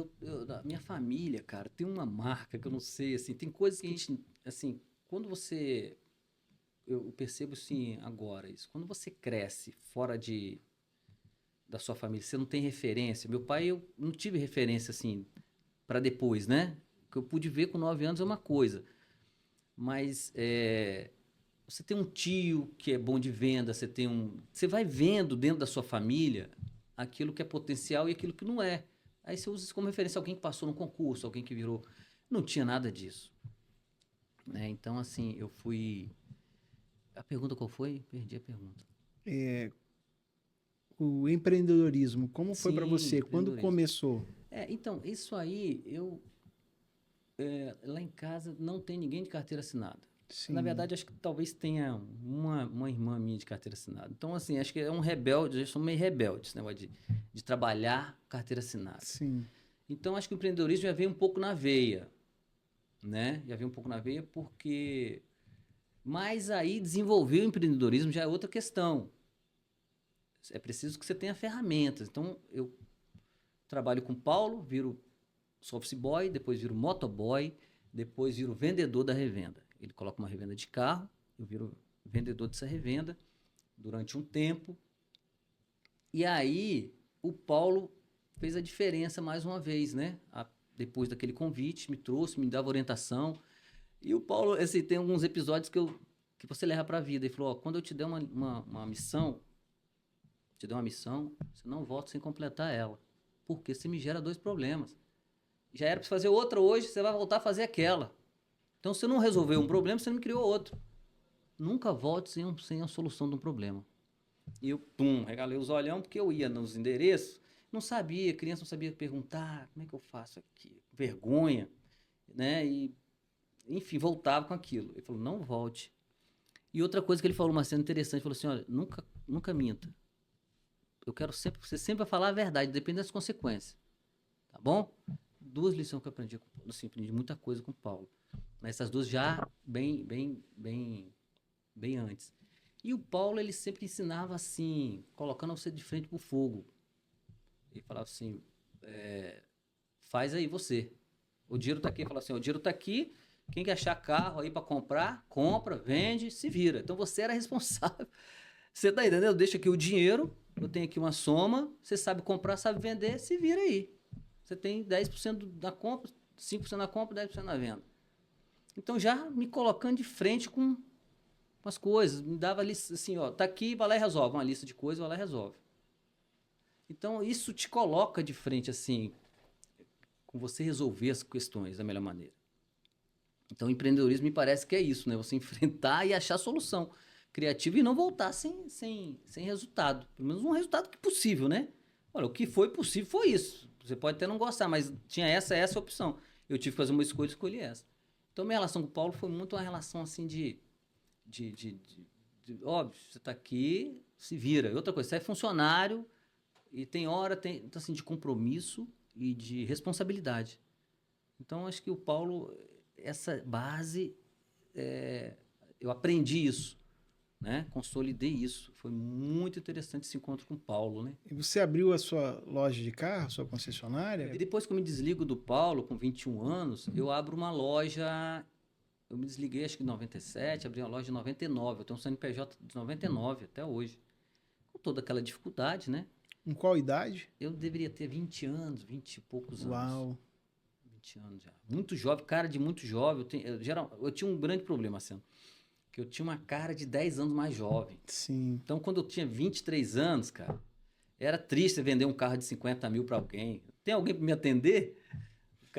da minha família, cara, tem uma marca que eu não sei, assim, tem coisas que a gente, assim, quando você eu percebo, assim, agora isso. Quando você cresce fora da sua família, você não tem referência. Meu pai, eu não tive referência, assim, para depois, né? O que eu pude ver com 9 anos é uma coisa. Mas você tem um tio que é bom de venda, você vai vendo dentro da sua família aquilo que é potencial e aquilo que não é. Aí você usa isso como referência, alguém que passou no concurso, alguém que virou. Não tinha nada disso, né? Então, assim, eu fui. A pergunta qual foi? Perdi a pergunta. O empreendedorismo, como foi para Sim, você? Quando empreendedorismo. começou? Então, isso aí, lá em casa não tem ninguém de carteira assinada. Sim. Na verdade, acho que talvez tenha uma irmã minha de carteira assinada. Então, assim, acho que é um rebelde, eles são meio rebeldes, né? De trabalhar carteira assinada. Sim. Então, acho que o empreendedorismo já veio um pouco na veia, né? Já veio um pouco na veia porque... Mas aí desenvolver o empreendedorismo já é outra questão. É preciso que você tenha ferramentas. Então, eu trabalho com o Paulo, viro office boy, depois viro motoboy, depois viro vendedor da revenda. Ele coloca uma revenda de carro, eu viro vendedor dessa revenda durante um tempo. E aí, o Paulo fez a diferença mais uma vez, né? Depois daquele convite, me trouxe, me dava orientação. E o Paulo, assim, tem alguns episódios que você leva para a vida. Ele falou, quando eu te der uma missão, você não volta sem completar ela. Porque você me gera 2 problemas. Já era para fazer outra hoje, você vai voltar a fazer aquela. Então, se você não resolveu um problema, você não criou outro. Nunca volte sem a solução de um problema. E eu, regalei os olhão, porque eu ia nos endereços, não sabia, criança não sabia perguntar, como é que eu faço aqui? Vergonha, né? E, enfim, voltava com aquilo. Ele falou, não volte. E outra coisa que ele falou, uma cena interessante, falou assim, olha, nunca minta. Eu quero sempre, você sempre vai falar a verdade, depende das consequências. Tá bom? 2 lições que eu aprendi, assim, aprendi muita coisa com o Paulo. Mas essas 2 já bem antes. E o Paulo, ele sempre ensinava assim, colocando você de frente pro fogo. Ele falava assim, faz aí você. O dinheiro tá aqui. Ele falava assim, o dinheiro tá aqui, quem quer achar carro aí para comprar, compra, vende, se vira. Então você era responsável. Você tá entendendo? Deixa aqui o dinheiro, eu tenho aqui uma soma, você sabe comprar, sabe vender, se vira aí. Você tem 10% da compra, 5% na compra, 10% na venda. Então já me colocando de frente com as coisas, me dava lista assim, ó, tá aqui, vai lá e resolve, uma lista de coisas, vai lá e resolve. Então isso te coloca de frente assim, com você resolver as questões da melhor maneira. Então o empreendedorismo me parece que é isso, né? Você enfrentar e achar solução criativa e não voltar sem resultado. Pelo menos um resultado que possível, né? Olha, o que foi possível foi isso. Você pode até não gostar, mas tinha essa opção. Eu tive que fazer uma escolha e escolhi essa. Então minha relação com o Paulo foi muito uma relação assim de óbvio, você está aqui, se vira. E outra coisa, você é funcionário e tem então, assim, de compromisso e de responsabilidade. Então, acho que o Paulo, essa base, eu aprendi isso, né? Consolidei isso. Foi muito interessante esse encontro com o Paulo, né? E você abriu a sua loja de carro, sua concessionária? E depois que eu me desligo do Paulo, com 21 anos, eu abro uma loja. Eu me desliguei acho que em 97, abri uma loja em 99. Eu tenho um CNPJ de 99 até hoje. Com toda aquela dificuldade, né? Com qual idade? Eu deveria ter 20 anos, 20 e poucos anos. Uau! 20 anos já. Muito jovem, cara de muito jovem. Eu tinha um grande problema, assim, que eu tinha uma cara de 10 anos mais jovem. Sim. Então, quando eu tinha 23 anos, cara, era triste vender um carro de 50 mil para alguém. Tem alguém para me atender?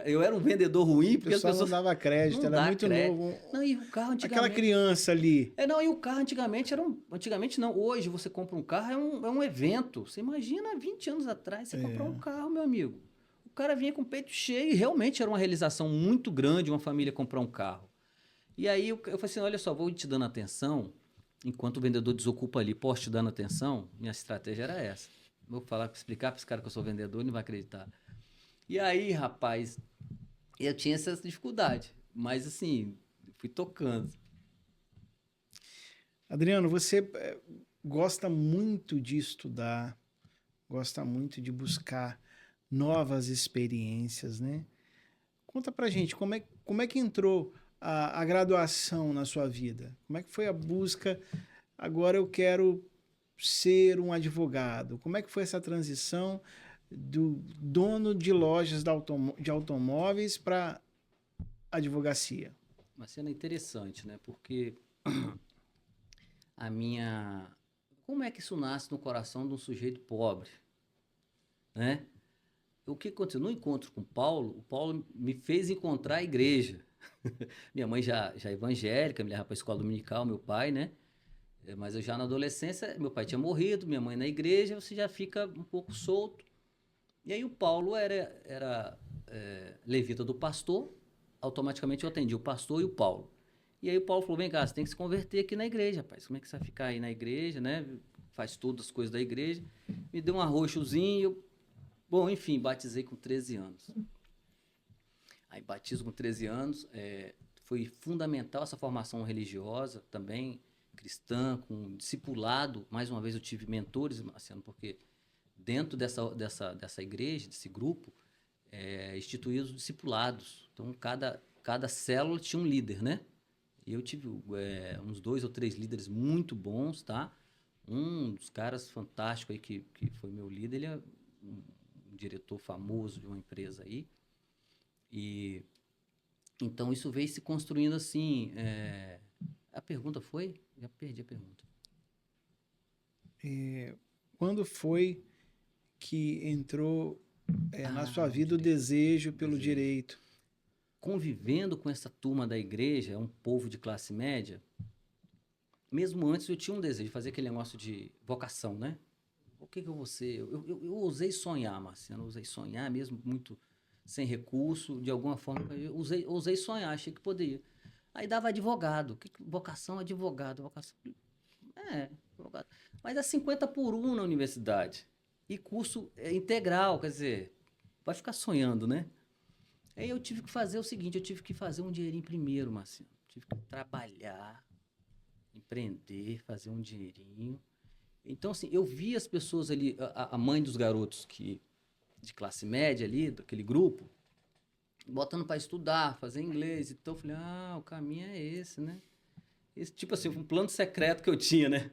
Eu era um vendedor ruim, porque as pessoas... não dava crédito, era muito novo. Não, e o carro antigamente... Aquela criança ali. Não, e o carro antigamente era Antigamente não, hoje você compra um carro, é um evento. Você imagina 20 anos atrás, você comprar um carro, meu amigo. O cara vinha com o peito cheio e realmente era uma realização muito grande uma família comprar um carro. E aí eu falei assim, olha só, vou te dando atenção, enquanto o vendedor desocupa ali, posso te dando atenção? Minha estratégia era essa. Vou explicar para esse cara que eu sou vendedor, ele não vai acreditar. E aí, rapaz, eu tinha essa dificuldade, mas assim, fui tocando. Adriano, você gosta muito de estudar, gosta muito de buscar novas experiências, né? Conta pra gente, como é que entrou a graduação na sua vida? Como é que foi a busca? Agora eu quero ser um advogado. Como é que foi essa transição do dono de lojas de automóveis para advocacia? Uma cena interessante, né? Porque a minha... Como é que isso nasce no coração de um sujeito pobre, né? O que aconteceu? No encontro com o Paulo me fez encontrar a igreja. Minha mãe já evangélica, me levava para a escola dominical, meu pai, né? Mas eu já na adolescência, meu pai tinha morrido, minha mãe na igreja, você já fica um pouco solto. E aí o Paulo era levita do pastor, automaticamente eu atendi o pastor e o Paulo. E aí o Paulo falou, vem cá, você tem que se converter aqui na igreja, rapaz. Como é que você vai ficar aí na igreja, né? Faz todas as coisas da igreja. Me deu um arroxozinho. Bom, enfim, batizei com 13 anos. Aí batismo com 13 anos, foi fundamental essa formação religiosa também, cristã, com discipulado. Mais uma vez eu tive mentores, Marciano, porque dentro dessa igreja, desse grupo, instituíram os discipulados. Então, cada célula tinha um líder, né? E eu tive uns 2 ou 3 líderes muito bons, tá? Um dos caras fantásticos aí que foi meu líder, ele é um diretor famoso de uma empresa aí. E então isso veio se construindo assim. A pergunta foi? Já perdi a pergunta. Quando foi que entrou na sua vida o desejo pelo direito? Convivendo com essa turma da igreja, um povo de classe média, mesmo antes eu tinha um desejo de fazer aquele negócio de vocação, né? O que eu vou ser? Eu ousei sonhar, Marciano, eu ousei sonhar mesmo muito sem recurso, de alguma forma, eu ousei sonhar, achei que poderia. Aí dava advogado, vocação, advogado, vocação. Advogado. Mas é 50 por 1 na universidade. E curso integral, quer dizer, vai ficar sonhando, né? Aí eu tive que fazer o seguinte, eu tive que fazer um dinheirinho primeiro, Marcinho. Tive que trabalhar, empreender, fazer um dinheirinho. Então, assim, eu vi as pessoas ali, a mãe dos garotos de classe média ali, daquele grupo, botando para estudar, fazer inglês. Então, eu falei, o caminho é esse, né? Esse, tipo assim, um plano secreto que eu tinha, né?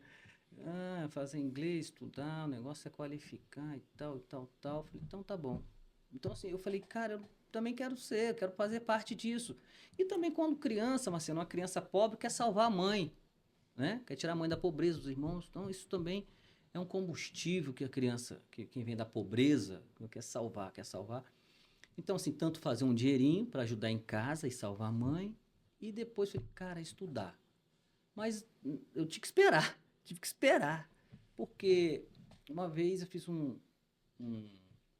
Fazer inglês, estudar, o negócio é qualificar e tal, e tal, tal. Eu falei, então tá bom. Então, assim, eu falei, cara, eu também quero quero fazer parte disso. E também quando criança, Marcelo, uma criança pobre quer salvar a mãe, né? Quer tirar a mãe da pobreza dos irmãos. Então, isso também é um combustível que a criança, quem vem da pobreza, quer salvar, quer salvar. Então, assim, tanto fazer um dinheirinho para ajudar em casa e salvar a mãe, e depois falei, cara, estudar. Mas eu tive que esperar. Porque uma vez eu fiz um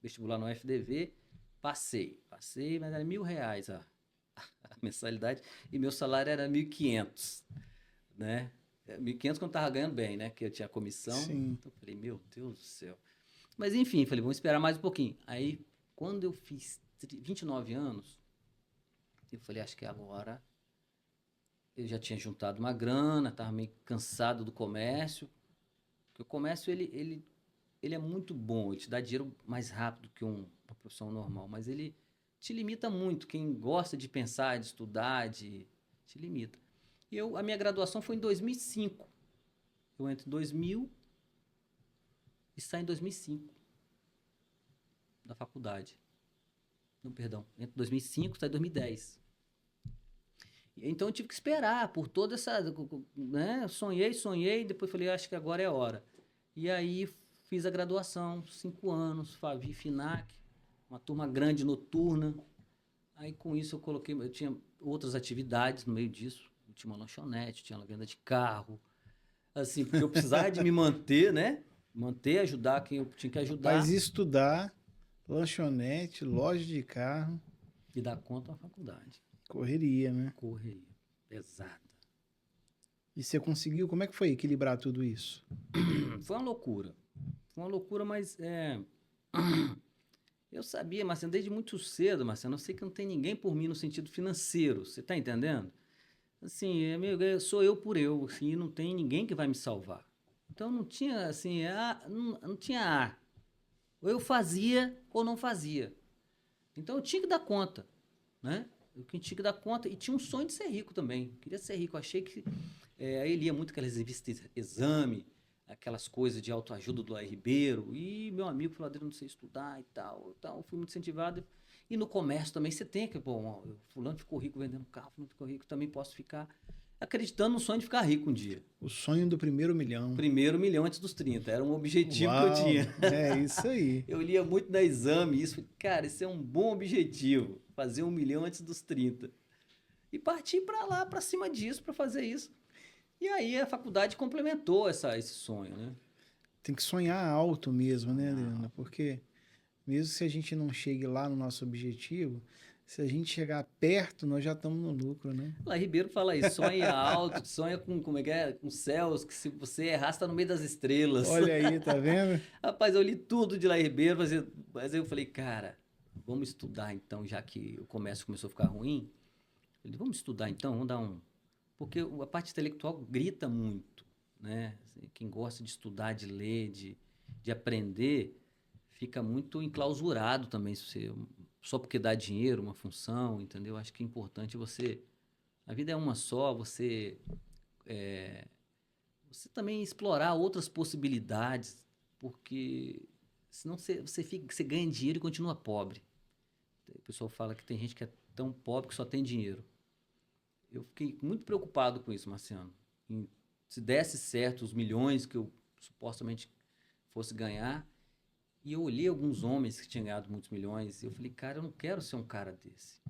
vestibular no FDV, passei, mas era R$1.000 a mensalidade, e meu salário era 1.500, né? 1.500 quando eu tava ganhando bem, né? Que eu tinha comissão. Sim. Então eu falei, meu Deus do céu. Mas enfim, falei, vamos esperar mais um pouquinho. Aí, quando eu fiz 29 anos, eu falei, acho que agora eu já tinha juntado uma grana, estava meio cansado do comércio. Porque o comércio, ele é muito bom, ele te dá dinheiro mais rápido que uma profissão normal, mas ele te limita muito. Quem gosta de pensar, de estudar, te limita. E a minha graduação foi em 2005. Eu entro em 2000 e saio em 2005 da faculdade. Não, perdão. Entro em 2005 e saio em 2010. Então eu tive que esperar por toda essa... né? Sonhei, depois falei, acho que agora é a hora. E aí fiz a graduação, 5 anos, Favi Finac, uma turma grande noturna. Aí com isso eu tinha outras atividades no meio disso. Eu tinha uma lanchonete, tinha uma venda de carro. Assim, porque eu precisava de me manter, né? Ajudar quem eu tinha que ajudar. Mas estudar, lanchonete, loja de carro. E dar conta da faculdade. Correria, né? Correria. Pesada. E você conseguiu? Como é que foi equilibrar tudo isso? Foi uma loucura. Mas eu sabia, Marcelo, desde muito cedo, Marcelo, eu sei que não tem ninguém por mim no sentido financeiro. Você tá entendendo? Assim, sou eu por eu, assim, não tem ninguém que vai me salvar. Então não tinha, assim, não tinha. Ou eu fazia ou não fazia. Então eu tinha que dar conta, né? Eu que tinha que dar conta. E tinha um sonho de ser rico também. Queria ser rico. Achei que... aí lia muito aquelas revistas Exame, aquelas coisas de autoajuda do Laí Ribeiro. E meu amigo falou, Adriano, não sei estudar e tal. Então, fui muito incentivado. E no comércio também você tem que... Bom, fulano ficou rico vendendo carro, fulano ficou rico, também posso ficar... Acreditando no sonho de ficar rico um dia. O sonho do primeiro milhão. Primeiro milhão antes dos 30. Era um objetivo que eu tinha. É isso aí. Eu lia muito na Exame isso. Cara, esse é um bom objetivo. Fazer 1 milhão antes dos 30. E parti para lá, para cima disso, para fazer isso. E aí a faculdade complementou esse sonho, né? Tem que sonhar alto mesmo, né, Adriana? Porque mesmo se a gente não chegue lá no nosso objetivo, se a gente chegar perto, nós já estamos no lucro, né? Lá Ribeiro fala isso, sonha alto, sonha com, como é que é? Com céus, que se você errar, você tá no meio das estrelas. Olha aí, tá vendo? Rapaz, eu li tudo de Lá Ribeiro, mas aí eu falei, cara, vamos estudar então, já que o comércio começou a ficar ruim. Eu falei, vamos estudar então, vamos dar um... Porque a parte intelectual grita muito, né? Assim, quem gosta de estudar, de ler, de aprender, fica muito enclausurado também, se você... Só porque dá dinheiro, uma função, entendeu? Acho que é importante você... A vida é uma só, você também explorar outras possibilidades, porque senão você ganha dinheiro e continua pobre. O pessoal fala que tem gente que é tão pobre que só tem dinheiro. Eu fiquei muito preocupado com isso, Marciano. Se desse certo os milhões que eu supostamente fosse ganhar... E eu olhei alguns homens que tinham ganhado muitos milhões e eu falei, cara, eu não quero ser um cara desse.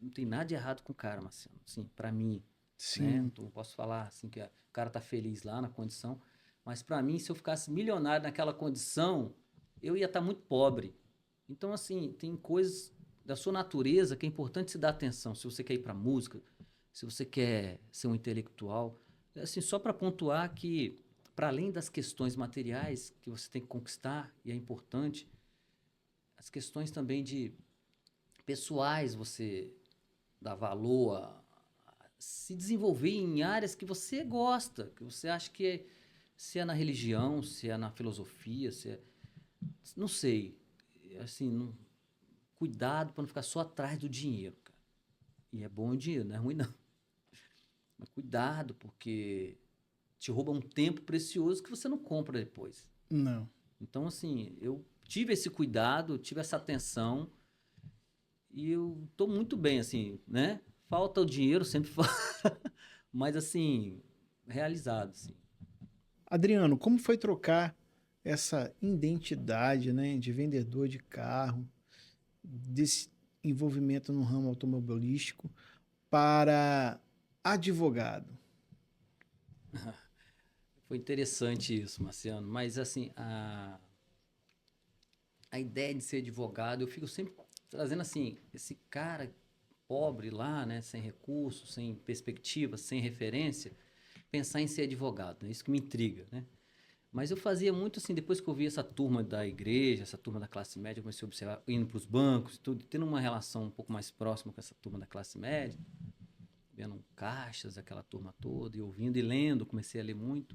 Não tem nada de errado com o cara, Marciano. Assim, para mim, Sim. Né? Não posso falar assim que o cara tá feliz lá na condição, mas para mim, se eu ficasse milionário naquela condição, eu ia estar muito pobre. Então, assim, tem coisas da sua natureza que é importante se dar atenção. Se você quer ir para música, se você quer ser um intelectual, assim, só para pontuar que para além das questões materiais que você tem que conquistar, e é importante, as questões também de pessoais, você dá valor a se desenvolver em áreas que você gosta, que você acha que se é na religião, se é na filosofia, se é... Não sei. Assim, cuidado para não ficar só atrás do dinheiro, cara. E é bom o dinheiro, não é ruim não. Mas cuidado, porque... te rouba um tempo precioso que você não compra depois. Não. Então, assim, eu tive esse cuidado, tive essa atenção e eu estou muito bem, assim, né? Falta o dinheiro, sempre falta, mas, assim, realizado, assim. Adriano, como foi trocar essa identidade, né, de vendedor de carro, desse envolvimento no ramo automobilístico para advogado? Foi interessante isso, Marciano, mas assim, a ideia de ser advogado, eu fico sempre trazendo assim, esse cara pobre lá, né, sem recursos, sem perspectiva, sem referência, pensar em ser advogado, né? Isso que me intriga, né? Mas eu fazia muito assim, depois que eu vi essa turma da igreja, essa turma da classe média, eu comecei a observar, indo para os bancos e tudo, tendo uma relação um pouco mais próxima com essa turma da classe média, vendo caixas, aquela turma toda, e ouvindo e lendo, comecei a ler muito.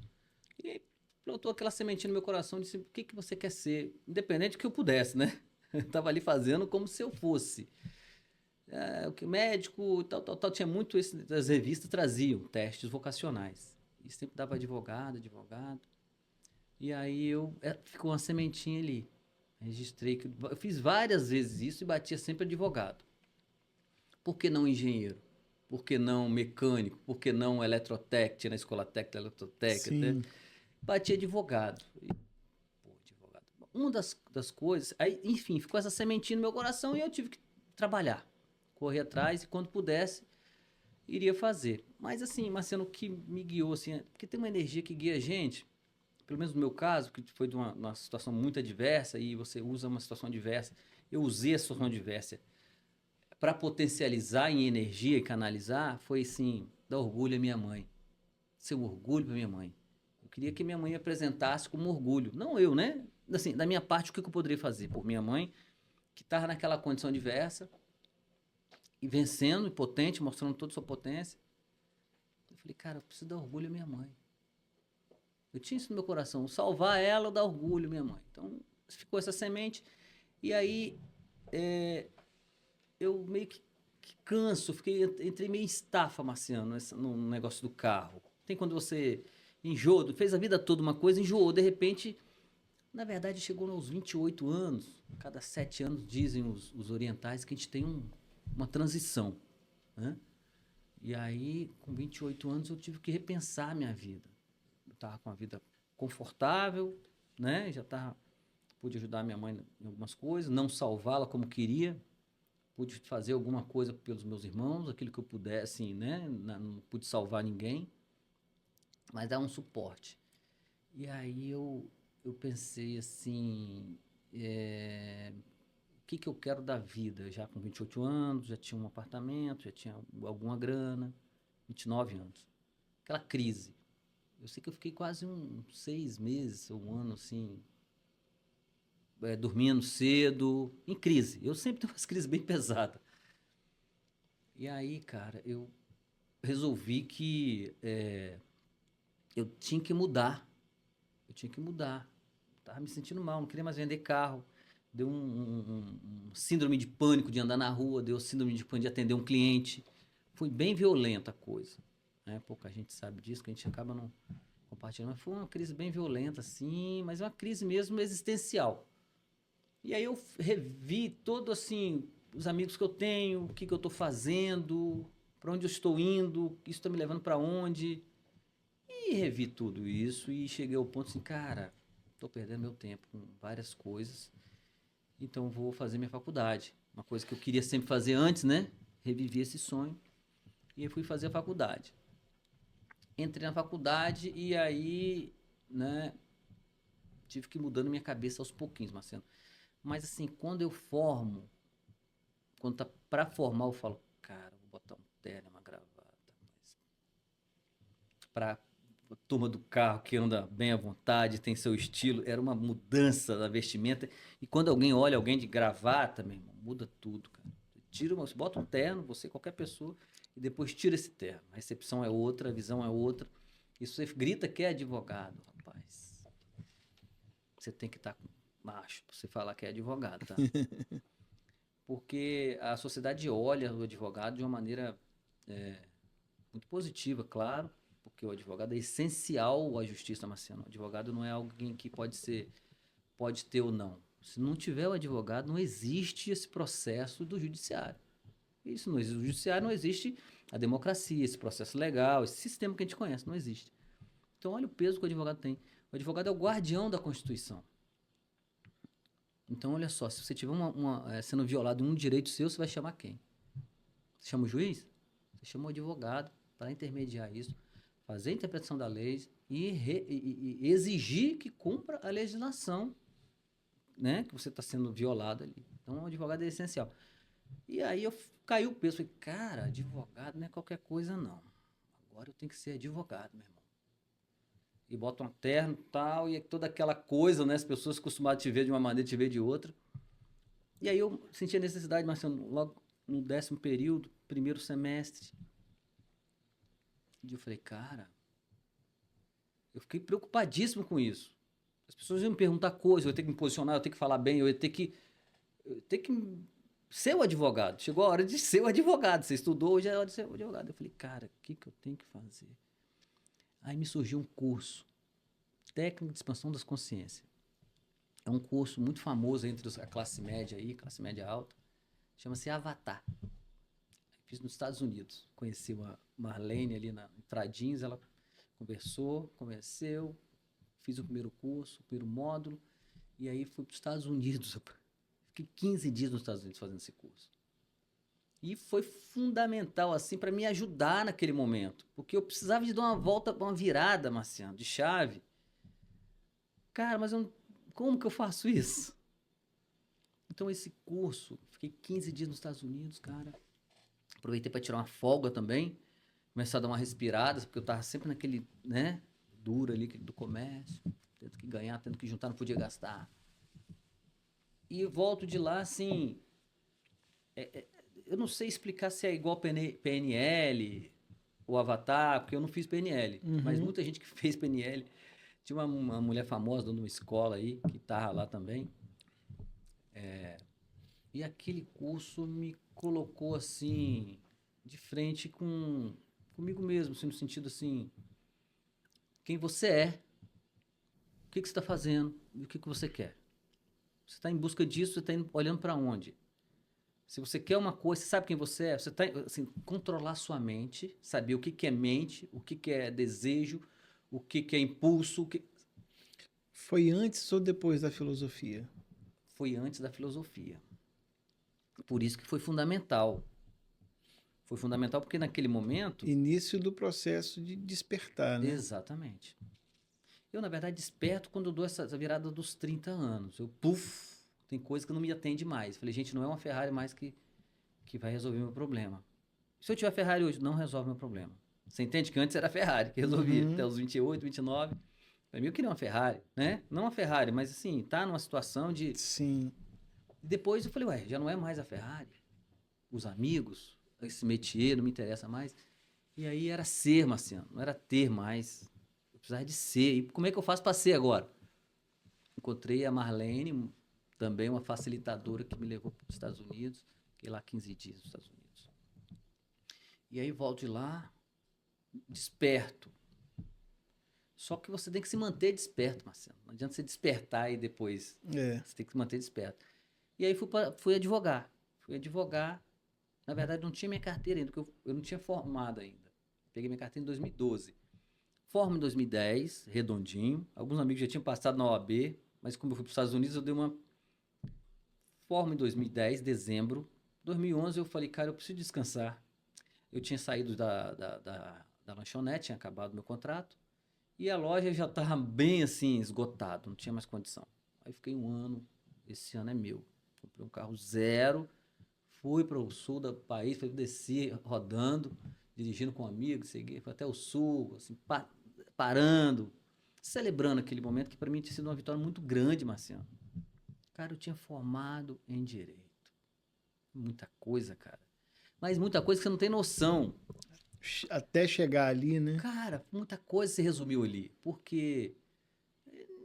E plantou aquela sementinha no meu coração, disse, o que você quer ser? Independente do que eu pudesse, né? Eu tava ali fazendo como se eu fosse. O que médico, tal. Tinha muito isso, as revistas traziam testes vocacionais. E sempre dava advogado. E aí ficou uma sementinha ali. Registrei, eu fiz várias vezes isso e batia sempre advogado. Por que não engenheiro? Por que não mecânico? Por que não eletrotécnica? Tinha na escola técnica, eletrotécnica. Batia advogado. Advogado. Uma das coisas... Aí, enfim, ficou essa sementinha no meu coração e eu tive que trabalhar. Correr atrás e quando pudesse, iria fazer. Mas assim, Marcelo, o que me guiou, assim, porque tem uma energia que guia a gente, pelo menos no meu caso, que foi de uma situação muito adversa e você usa uma situação adversa. Eu usei a situação adversa para potencializar em energia e canalizar, foi assim, dar orgulho à minha mãe. Ser um orgulho para minha mãe. Eu queria que minha mãe me apresentasse como orgulho. Não eu, né? Assim, da minha parte, o que eu poderia fazer por minha mãe, que estava naquela condição adversa, e vencendo, impotente, mostrando toda a sua potência. Eu falei, cara, eu preciso dar orgulho à minha mãe. Eu tinha isso no meu coração, salvar ela ou dar orgulho à minha mãe. Então, ficou essa semente. E aí, eu meio que que canso, entrei meio em estafa, Marciano, no negócio do carro. Tem quando você enjoa, fez a vida toda uma coisa, enjoou, de repente, na verdade, chegou aos 28 anos, cada 7 anos, dizem os orientais, que a gente tem uma transição, né? E aí, com 28 anos, eu tive que repensar a minha vida. Eu estava com uma vida confortável, né? Pude ajudar minha mãe em algumas coisas, não salvá-la como queria, pude fazer alguma coisa pelos meus irmãos, aquilo que eu pudesse, né? Não pude salvar ninguém, mas dar um suporte. E aí eu pensei assim, o que eu quero da vida? Já com 28 anos, já tinha um apartamento, já tinha alguma grana, 29 anos. Aquela crise. Eu sei que eu fiquei quase uns 6 meses, um ano assim, dormindo cedo, em crise. Eu sempre tenho umas crises bem pesadas. E aí, cara, eu resolvi que eu tinha que mudar. Eu tinha que mudar. Tava me sentindo mal, não queria mais vender carro. Deu um síndrome de pânico de andar na rua, deu síndrome de pânico de atender um cliente. Foi bem violenta a coisa, né? Pouca gente sabe disso, que a gente acaba não compartilhando. Mas foi uma crise bem violenta, sim, mas uma crise mesmo existencial. E aí eu revi todo assim, os amigos que eu tenho, o que eu estou fazendo, para onde eu estou indo, isso está me levando para onde. E revi tudo isso e cheguei ao ponto assim, cara, estou perdendo meu tempo com várias coisas, então vou fazer minha faculdade. Uma coisa que eu queria sempre fazer antes, né? Revivi esse sonho e eu fui fazer a faculdade. Entrei na faculdade e aí, né, tive que ir mudando minha cabeça aos pouquinhos, Marcelo. Mas assim, quando tá pra formar, eu falo, cara, vou botar um terno, uma gravata. Mas pra turma do carro que anda bem à vontade, tem seu estilo, era uma mudança da vestimenta. E quando alguém olha alguém de gravata, meu irmão, muda tudo, cara. Você bota um terno, você, qualquer pessoa, e depois tira esse terno. A recepção é outra, a visão é outra. E você grita que é advogado, rapaz. Você tem que estar macho pra você falar que é advogado, tá? Porque a sociedade olha o advogado de uma maneira muito positiva, claro, porque o advogado é essencial à justiça, Marciano. O advogado não é alguém que pode ter ou não. Se não tiver o advogado, não existe esse processo do judiciário. Isso não existe. O judiciário não existe a democracia, esse processo legal, esse sistema que a gente conhece, não existe. Então, olha o peso que o advogado tem. O advogado é o guardião da Constituição. Então, olha só, se você tiver sendo violado um direito seu, você vai chamar quem? Você chama o juiz? Você chama o advogado para intermediar isso, fazer a interpretação da lei e exigir que cumpra a legislação, né, que você está sendo violado ali. Então, o advogado é essencial. E aí caiu o peso. Falei, cara, advogado não é qualquer coisa, não. Agora eu tenho que ser advogado, meu irmão. E bota um terno e tal, e toda aquela coisa, né? As pessoas costumavam te ver de uma maneira, te ver de outra. E aí eu senti a necessidade, Marcelo, logo no 10º período, primeiro semestre. E eu falei, cara, eu fiquei preocupadíssimo com isso. As pessoas iam me perguntar coisas, eu ia ter que me posicionar, eu ia ter que falar bem, eu ia ter que ser o advogado. Chegou a hora de ser o advogado. Você estudou, hoje é a hora de ser o advogado. Eu falei, cara, o que eu tenho que fazer? Aí me surgiu um curso, Técnico de Expansão das Consciências. É um curso muito famoso entre a classe média aí, classe média alta. Chama-se Avatar. Fiz nos Estados Unidos. Conheci uma Marlene ali em Pradinhos, ela conversou, convenceu, fiz o primeiro curso, o primeiro módulo, e aí fui para os Estados Unidos. Fiquei 15 dias nos Estados Unidos fazendo esse curso. E foi fundamental, assim, para me ajudar naquele momento. Porque eu precisava de dar uma volta, uma virada, Marciano, de chave. Cara, mas como que eu faço isso? Então, esse curso, fiquei 15 dias nos Estados Unidos, cara. Aproveitei para tirar uma folga também. Começar a dar uma respirada, porque eu estava sempre naquele, né, duro ali do comércio. Tendo que ganhar, tendo que juntar, não podia gastar. E volto de lá, assim... eu não sei explicar se é igual PNL ou Avatar, porque eu não fiz PNL. Uhum. Mas muita gente que fez PNL. Tinha uma mulher famosa dando uma escola aí, que estava lá também. E aquele curso me colocou assim, de frente comigo mesmo, assim, no sentido assim, quem você é, o que você está fazendo e o que você quer. Você está em busca disso, você está olhando para onde? Se você quer uma coisa, você sabe quem você é, você está, assim, controlar sua mente, saber o que é mente, o que é desejo, o que é impulso, Foi antes ou depois da filosofia? Foi antes da filosofia. Por isso que foi fundamental. Foi fundamental porque naquele momento... Início do processo de despertar, né? Exatamente. Eu, na verdade, desperto quando eu dou essa virada dos 30 anos. Tem coisa que não me atende mais. Falei, gente, não é uma Ferrari mais que vai resolver meu problema. Se eu tiver Ferrari hoje, não resolve meu problema. Você entende que antes era a Ferrari que resolvia, até os 28, 29. Para mim, eu queria uma Ferrari, né? Não uma Ferrari, mas assim, tá numa situação de... Sim. Depois eu falei, ué, já não é mais a Ferrari. Os amigos, esse métier não me interessa mais. E aí era ser, Marciano, não era ter mais. Eu precisava de ser. E como é que eu faço para ser agora? Encontrei a Marlene, também uma facilitadora que me levou para os Estados Unidos. Fiquei lá 15 dias nos Estados Unidos. E aí volto de lá, desperto. Só que você tem que se manter desperto, Marcelo. Não adianta você despertar e depois... Você tem que se manter desperto. E aí fui advogar. Fui advogar. Na verdade, não tinha minha carteira ainda, porque eu não tinha formado ainda. Peguei minha carteira em 2012. Formo em 2010, redondinho. Alguns amigos já tinham passado na OAB, mas como eu fui para os Estados Unidos, eu dei uma... Formo em 2010, dezembro. 2011 eu falei, cara, eu preciso descansar. Eu tinha saído da lanchonete, tinha acabado meu contrato. E a loja já estava bem assim, esgotado, não tinha mais condição. Aí fiquei um ano, esse ano é meu. Comprei um carro zero, fui para o sul do país, desci rodando, dirigindo com amigos, segui, fui até o sul, assim, parando, celebrando aquele momento que para mim tinha sido uma vitória muito grande, Marciano. Cara, eu tinha formado em Direito. Muita coisa, cara. Mas muita coisa que você não tem noção. Até chegar ali, né? Cara, muita coisa se resumiu ali. Porque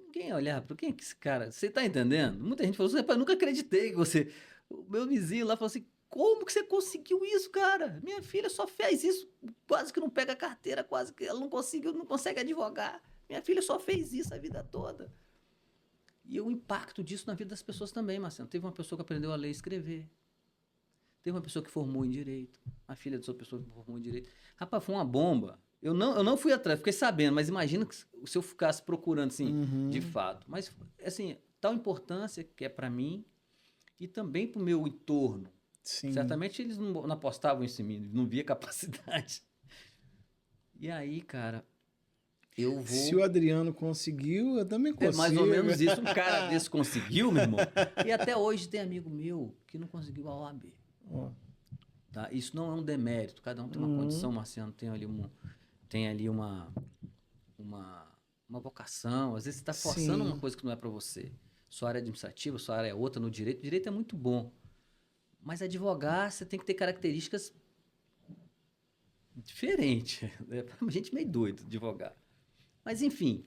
ninguém olhava para quem é que esse cara... Você tá entendendo? Muita gente falou assim, eu nunca acreditei que você... O meu vizinho lá falou assim, como que você conseguiu isso, cara? Minha filha só fez isso, quase que não pega carteira, quase que ela não consegue advogar. Minha filha só fez isso a vida toda. E o impacto disso na vida das pessoas também, Marcelo. Teve uma pessoa que aprendeu a ler e escrever. Teve uma pessoa que formou em Direito. A filha dessa pessoa que formou em Direito. Rapaz, foi uma bomba. Eu não fui atrás, fiquei sabendo, mas imagina que se eu ficasse procurando, assim, de fato. Mas, assim, tal importância que é para mim e também para o meu entorno. Sim. Certamente eles não apostavam isso em mim, não via capacidade. E aí, cara, eu vou... Se o Adriano conseguiu, eu também consigo. É mais ou menos isso. Um cara desse conseguiu, meu irmão. E até hoje tem amigo meu que não conseguiu a OAB. Tá? Isso não é um demérito. Cada um tem uma condição, Marciano, tem ali uma vocação. Às vezes você está forçando uma coisa que não é para você. Sua área administrativa, sua área é outra no direito. O direito é muito bom. Mas advogar, você tem que ter características diferentes. É pra gente meio doido advogar. Mas, enfim.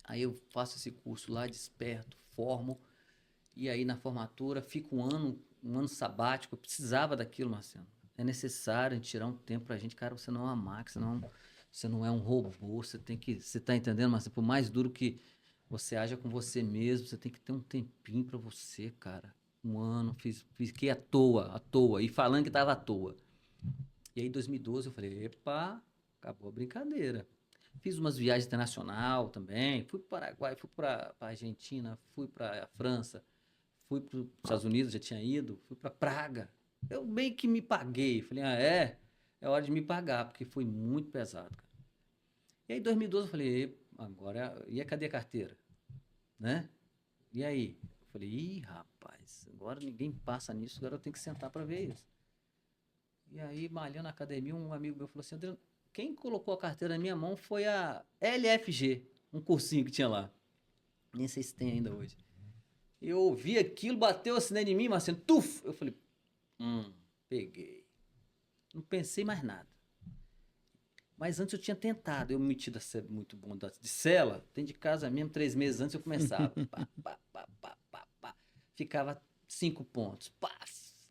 Aí eu faço esse curso lá, desperto, formo. E aí, na formatura, fico um ano sabático. Eu precisava daquilo, Marcelo. É necessário tirar um tempo pra gente. Cara, você não é uma máquina, você não é um robô. Você tá entendendo, Marcelo? Por mais duro que você haja com você mesmo, você tem que ter um tempinho pra você, cara. Um ano, fiquei à toa. E falando que tava à toa. E aí, em 2012, eu falei, epa, acabou a brincadeira. Fiz umas viagens internacional também. Fui para o Paraguai, fui para a Argentina, fui para a França, fui para os Estados Unidos, já tinha ido, fui para Praga. Eu meio que me paguei. Falei, é hora de me pagar, porque foi muito pesado, cara. E aí, em 2012, eu falei, agora, cadê a carteira? Né? E aí? Eu falei, ih, rapaz, agora ninguém passa nisso, agora eu tenho que sentar para ver isso. E aí, malhando na academia, um amigo meu falou assim, Adriano, quem colocou a carteira na minha mão foi a LFG, um cursinho que tinha lá. Nem sei se tem ainda hoje. Eu ouvi aquilo, bateu assim em mim, Marcelo, tuf! Eu falei, peguei. Não pensei mais nada. Mas antes eu tinha tentado, eu me meti a ser muito bom de cela, dentro de casa mesmo, 3 meses antes eu começava. Ficava 5 pontos,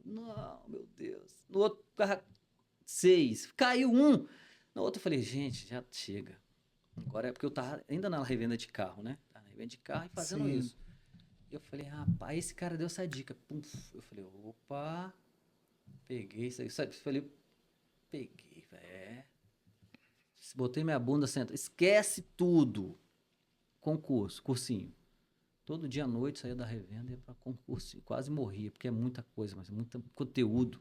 Não, meu Deus. No outro, 6. Caiu um. No outro, eu falei, gente, já chega. Agora é porque eu tava ainda na revenda de carro, né? Tava na revenda de carro e fazendo Sim. isso. Eu falei, rapaz, esse cara deu essa dica. Pum. Eu falei, opa, peguei isso aí. Sabe? Eu falei, peguei, velho. Botei minha bunda, senta. Esquece tudo. Concurso, cursinho. Todo dia à noite saía da revenda e ia para concurso. Quase morria, porque é muita coisa, mas é muito conteúdo.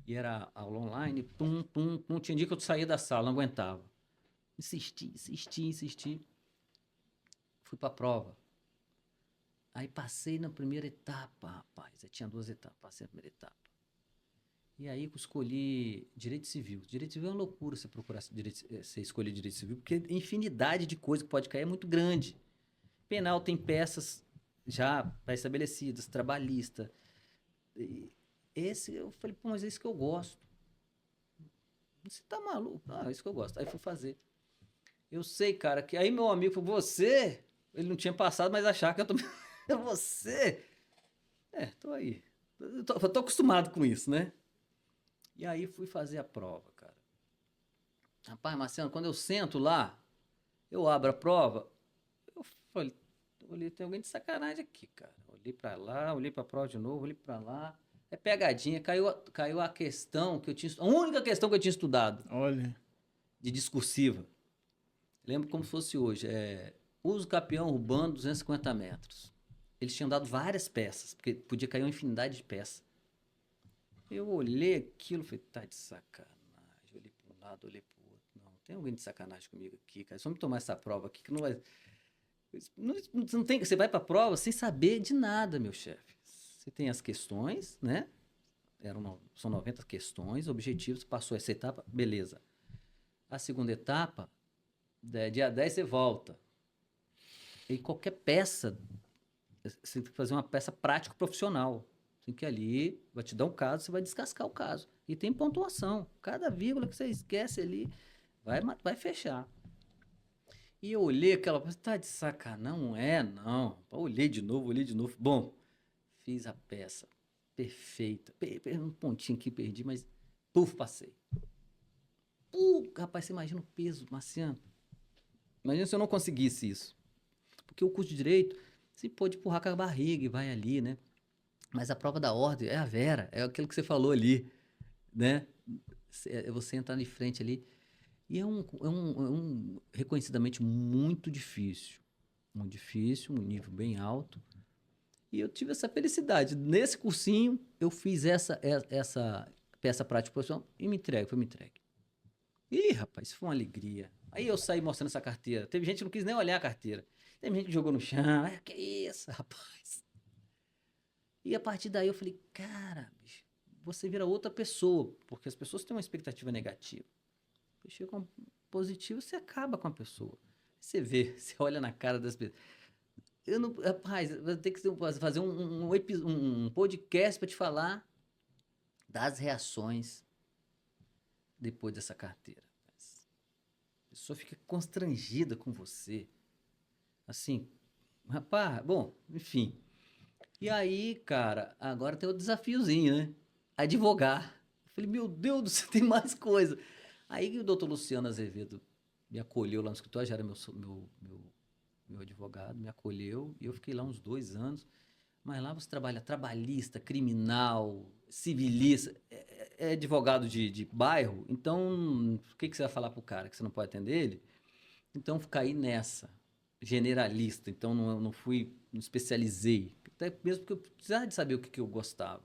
E era aula online, pum, pum, pum. Tinha dia que eu saía da sala, não aguentava. Insisti. Fui para a prova. Aí passei na primeira etapa, rapaz. Eu tinha 2 etapas, passei na primeira etapa. E aí eu escolhi direito civil. Direito civil é uma loucura você procurar você escolher direito civil, porque a infinidade de coisas que pode cair é muito grande. Penal tem peças já pré-estabelecidas, trabalhista. Esse, eu falei, pô, mas é isso que eu gosto. Você tá maluco? Ah, é isso que eu gosto. Aí fui fazer. Eu sei, cara, que aí meu amigo falou, você? Ele não tinha passado, mas achava que eu tô... Você? É, tô aí. Eu tô acostumado com isso, né? E aí fui fazer a prova, cara. Rapaz, Marcelo, quando eu sento lá, eu abro a prova, eu falei, olhei, tem alguém de sacanagem aqui, cara. Olhei pra lá, olhei pra prova de novo, olhei pra lá. É pegadinha, caiu a questão que eu tinha... A única questão que eu tinha estudado, Olha. de discursiva. Lembro como se fosse hoje. Uso capião urbano 250 metros. Eles tinham dado várias peças, porque podia cair uma infinidade de peças. Eu olhei aquilo e falei, tá de sacanagem. Olhei para um lado, olhei para o outro. Não, tem alguém de sacanagem comigo aqui, cara. Só me tomar essa prova aqui que não vai. Não tem, você vai para a prova sem saber de nada, meu chefe. Você tem as questões, né? São 90 questões, objetivos, passou essa etapa, beleza. A segunda etapa, dia 10 você volta. E qualquer peça, você tem que fazer uma peça prática profissional. Tem que ir ali, vai te dar um caso, você vai descascar o caso. E tem pontuação. Cada vírgula que você esquece ali vai fechar. E eu olhei aquela coisa, tá de sacanagem? Não é, não. Olhei de novo. Bom, fiz a peça. Perfeita. Um pontinho aqui, perdi, mas puf, passei. Rapaz, você imagina o peso, Marciano. Imagina se eu não conseguisse isso. Porque o curso de Direito, você pode empurrar com a barriga e vai ali, né? Mas a prova da ordem é a Vera, é aquilo que você falou ali, né? É você entrar de frente ali. E é um reconhecidamente muito difícil. Muito difícil, um nível bem alto. E eu tive essa felicidade. Nesse cursinho, eu fiz essa peça prática profissional e foi me entregue. Ih, rapaz, isso foi uma alegria. Aí eu saí mostrando essa carteira. Teve gente que não quis nem olhar a carteira. Teve gente que jogou no chão. Que isso, rapaz? E a partir daí eu falei, cara, bicho, você vira outra pessoa, porque as pessoas têm uma expectativa negativa. Você chega com positivo, você acaba com a pessoa. Você olha na cara das pessoas. Eu não, rapaz, vai ter que fazer um podcast para te falar das reações depois dessa carteira. A pessoa fica constrangida com você. Assim, rapaz, bom, enfim. E aí, cara, agora tem o desafiozinho, né? Advogar. Eu falei, meu Deus do céu, tem mais coisa. Aí o doutor Luciano Azevedo me acolheu lá no escritório, já era meu advogado, me acolheu, e eu fiquei lá uns 2 anos. Mas lá você trabalha trabalhista, criminal, civilista, é advogado de bairro, então o que você vai falar pro cara? Que você não pode atender ele? Então caí nessa, generalista, então não fui, não especializei, até mesmo porque eu precisava de saber o que eu gostava.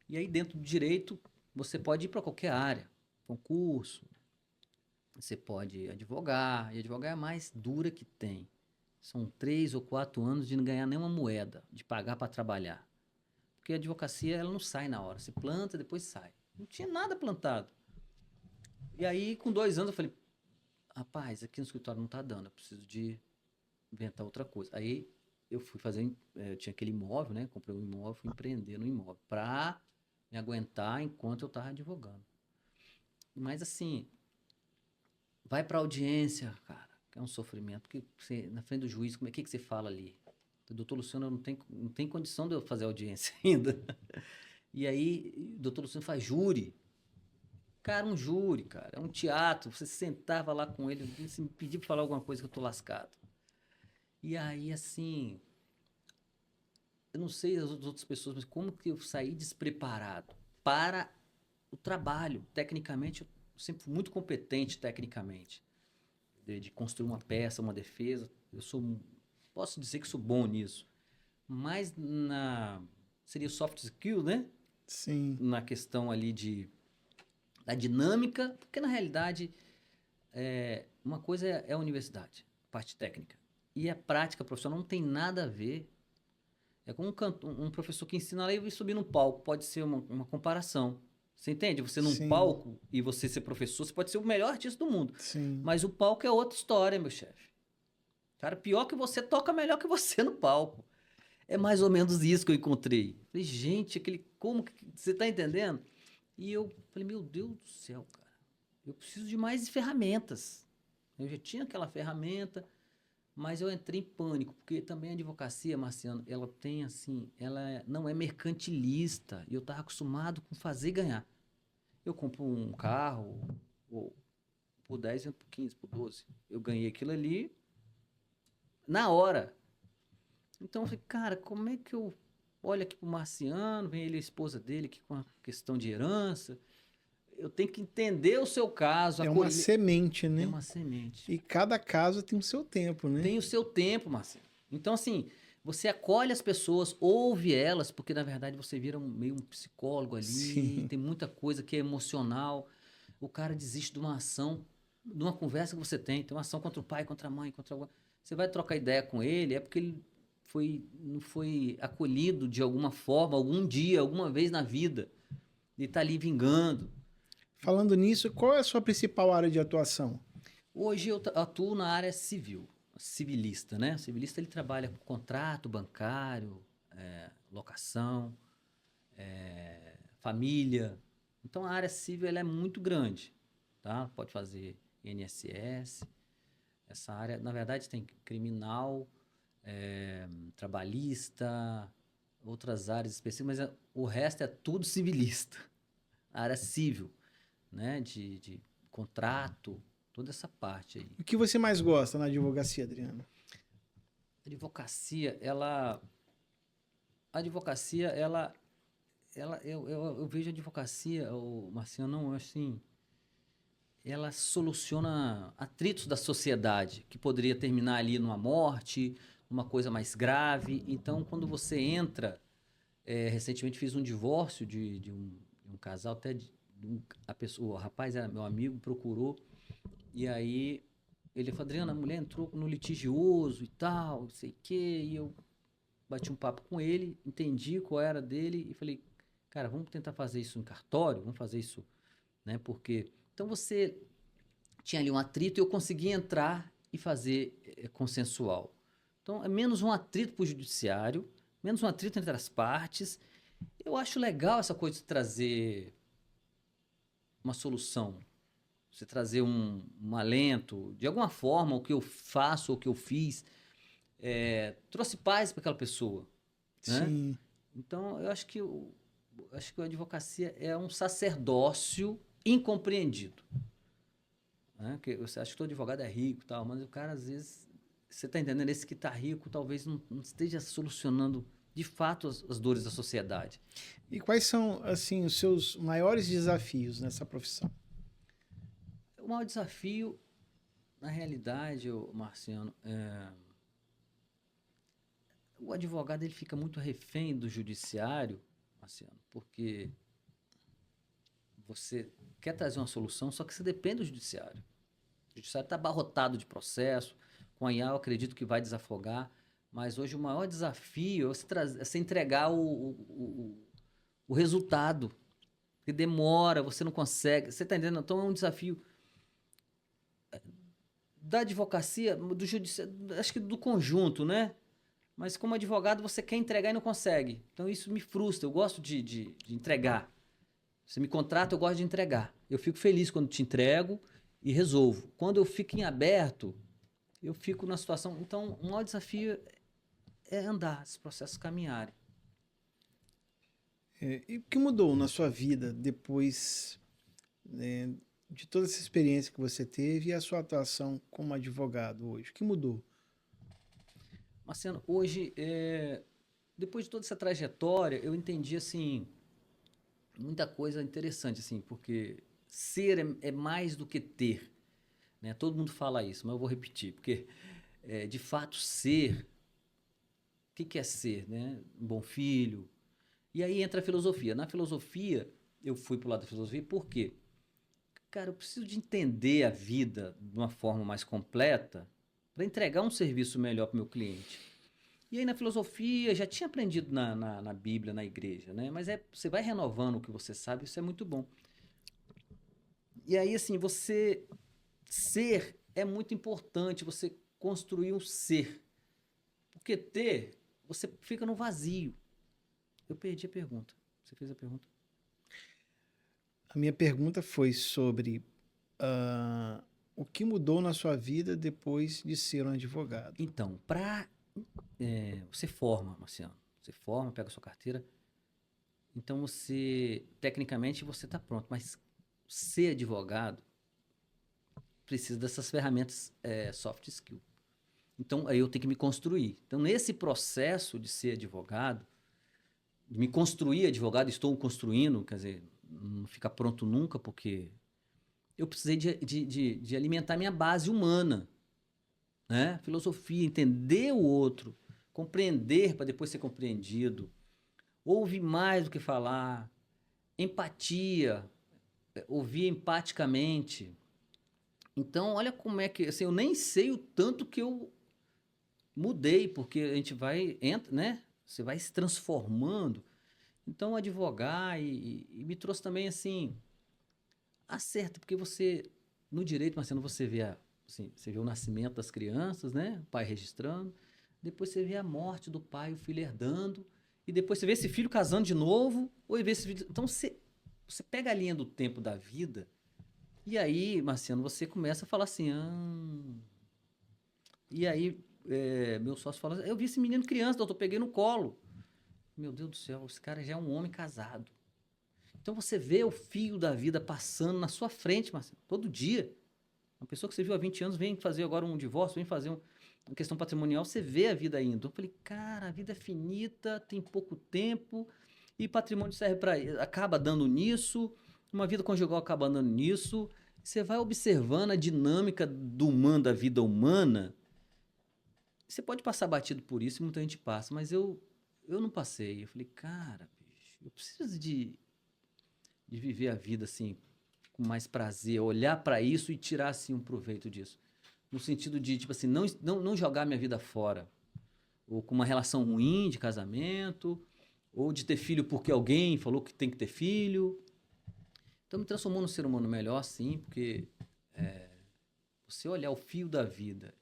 E aí dentro do direito, você pode ir para qualquer área, concurso, você pode advogar, e advogar é a mais dura que tem. São 3 ou 4 anos de não ganhar nenhuma moeda, de pagar para trabalhar. Porque a advocacia, ela não sai na hora. Você planta, depois sai. Não tinha nada plantado. E aí, com 2 anos, eu falei, rapaz, aqui no escritório não está dando, eu preciso de inventar outra coisa. Aí, eu fui fazer, eu tinha aquele imóvel, né? Comprei um imóvel, fui empreender no imóvel, para me aguentar enquanto eu estava advogando. Mas, assim, vai para audiência, cara, que é um sofrimento. Porque você, na frente do juiz, como é que você fala ali? O doutor Luciano não tem condição de eu fazer audiência ainda. E aí, o doutor Luciano faz júri. Cara, um júri, cara. É um teatro. Você sentava lá com ele, se me pedir pra falar alguma coisa que eu tô lascado. E aí, assim, eu não sei as outras pessoas, mas como que eu saí despreparado para o trabalho? Tecnicamente, eu sempre fui muito competente tecnicamente. De construir uma peça, uma defesa. Posso dizer que sou bom nisso. Mas seria soft skill, né? Sim. Na questão ali da dinâmica, porque na realidade uma coisa é a universidade, parte técnica. E a prática profissional não tem nada a ver. É como um professor que ensina lá e subir no palco. Pode ser uma comparação. Você entende? Você num Sim. palco e você ser professor, você pode ser o melhor artista do mundo. Sim. Mas o palco é outra história, meu chefe. Cara, pior que você toca melhor que você no palco. É mais ou menos isso que eu encontrei. Falei, gente, como que você tá entendendo? E eu falei, meu Deus do céu, cara. Eu preciso de mais ferramentas. Eu já tinha aquela ferramenta, mas eu entrei em pânico, porque também a advocacia, Marciano, ela tem assim, não é mercantilista. E eu estava acostumado com fazer e ganhar. Eu compro um carro, ou por 10, por 15, por 12. Eu ganhei aquilo ali na hora. Então eu falei, cara, como é que eu olho aqui pro Marciano, vem ele a esposa dele aqui com a questão de herança. Eu tenho que entender o seu caso. É uma semente, né? É uma semente. E cada caso tem o seu tempo, né? Tem o seu tempo, Marcelo. Então, assim, você acolhe as pessoas, ouve elas, porque na verdade você vira meio um psicólogo ali, Sim. tem muita coisa que é emocional. O cara desiste de uma ação, de uma conversa que você tem uma ação contra o pai, contra a mãe, contra alguma. Você vai trocar ideia com ele, é porque ele não foi acolhido de alguma forma, algum dia, alguma vez na vida. Ele está ali vingando. Falando nisso, qual é a sua principal área de atuação? Hoje eu atuo na área civil, civilista, né? O civilista ele trabalha com contrato bancário, locação, família. Então a área civil ela é muito grande, tá? Pode fazer INSS. Essa área, na verdade, tem criminal, trabalhista, outras áreas específicas, mas o resto é tudo civilista. A área civil, né? De contrato, toda essa parte aí. O que você mais gosta na advocacia, Adriano? A advocacia, eu vejo a advocacia, o Marciano, não, assim, ela soluciona atritos da sociedade, que poderia terminar ali numa morte, numa coisa mais grave. Então, quando você entra, recentemente fiz um divórcio de um casal, até o rapaz era meu amigo, procurou, e aí ele falou, Adriano, a mulher entrou no litigioso e tal, não sei o quê, e eu bati um papo com ele, entendi qual era dele, e falei, cara, vamos tentar fazer isso em cartório, vamos fazer isso, né, porque... Então você tinha ali um atrito e eu consegui entrar e fazer consensual. Então é menos um atrito para o judiciário, menos um atrito entre as partes. Eu acho legal essa coisa de trazer uma solução, você trazer um alento, de alguma forma, o que eu faço, o que eu fiz, trouxe paz para aquela pessoa, né? Sim. Então, eu acho que a advocacia é um sacerdócio incompreendido. Né? Porque você acha que todo advogado é rico e tal, mas o cara, às vezes, você está entendendo, esse que está rico talvez não esteja solucionando, de fato, as dores da sociedade. E quais são, assim, os seus maiores desafios nessa profissão? O maior desafio, na realidade, Marciano, o advogado ele fica muito refém do judiciário, Marciano, porque você quer trazer uma solução, só que você depende do judiciário. O judiciário está abarrotado de processo, com a IA eu acredito que vai desafogar, mas hoje o maior desafio é você entregar o resultado, que demora, você não consegue, você está entendendo? Então é um desafio da advocacia, do judiciário, acho que do conjunto, né? Mas como advogado você quer entregar e não consegue. Então isso me frustra, eu gosto de entregar. Você me contrata, eu gosto de entregar. Eu fico feliz quando te entrego e resolvo. Quando eu fico em aberto, eu fico na situação... Então, o maior desafio é andar, esses processos caminharem. E o que mudou na sua vida depois, né, de toda essa experiência que você teve e a sua atuação como advogado hoje? O que mudou? Marciano, hoje, depois de toda essa trajetória, eu entendi, assim, muita coisa interessante, assim, porque ser é mais do que ter, né? Todo mundo fala isso, mas eu vou repetir, porque, de fato, ser, o que que é ser, né? Um bom filho. E aí entra a filosofia. Na filosofia, eu fui pro lado da filosofia, por quê? Cara, eu preciso de entender a vida de uma forma mais completa para entregar um serviço melhor para o meu cliente. E aí na filosofia, já tinha aprendido na Bíblia, na igreja, né? Mas você vai renovando o que você sabe, isso é muito bom. E aí, assim, você ser é muito importante, você construir um ser. Porque ter, você fica no vazio. Eu perdi a pergunta. Você fez a pergunta? A minha pergunta foi sobre o que mudou na sua vida depois de ser um advogado. Então, você forma, Marciano. Você forma, pega a sua carteira. Então tecnicamente, você está pronto. Mas ser advogado precisa dessas ferramentas soft skill. Então, aí eu tenho que me construir. Então, nesse processo de ser advogado, de me construir advogado, estou construindo, quer dizer, não fica pronto nunca, porque eu precisei de alimentar minha base humana, né? Filosofia, entender o outro, compreender para depois ser compreendido, ouvir mais do que falar, empatia, ouvir empaticamente. Então, olha como é que, assim, eu nem sei o tanto que eu mudei, porque a gente entra, né? Você vai se transformando. Então, advogar e me trouxe também, assim, acerta, porque no direito, Marcelo, assim, você vê o nascimento das crianças, né? O pai registrando, depois você vê a morte do pai, o filho herdando, e depois você vê esse filho casando de novo, ou vê esse filho... Então, você pega a linha do tempo da vida, e aí, Marciano, você começa a falar assim, E aí, meu sócio fala, eu vi esse menino criança, doutor, peguei no colo. Meu Deus do céu, esse cara já é um homem casado. Então você vê o fio da vida passando na sua frente, Marcelo, todo dia. Uma pessoa que você viu há 20 anos vem fazer agora um divórcio, vem fazer uma questão patrimonial, você vê a vida indo. Eu falei, cara, a vida é finita, tem pouco tempo, e patrimônio serve para... Acaba dando nisso, uma vida conjugal acaba dando nisso. Você vai observando a dinâmica do humano, da vida humana. Você pode passar batido por isso, muita gente passa, mas eu não passei. Eu falei, cara, bicho, eu preciso de viver a vida assim, com mais prazer, olhar para isso e tirar assim um proveito disso. No sentido de, tipo assim, não jogar minha vida fora. Ou com uma relação ruim de casamento, ou de ter filho porque alguém falou que tem que ter filho. Então me transformou num ser humano melhor, sim, porque você olhar o fio da vida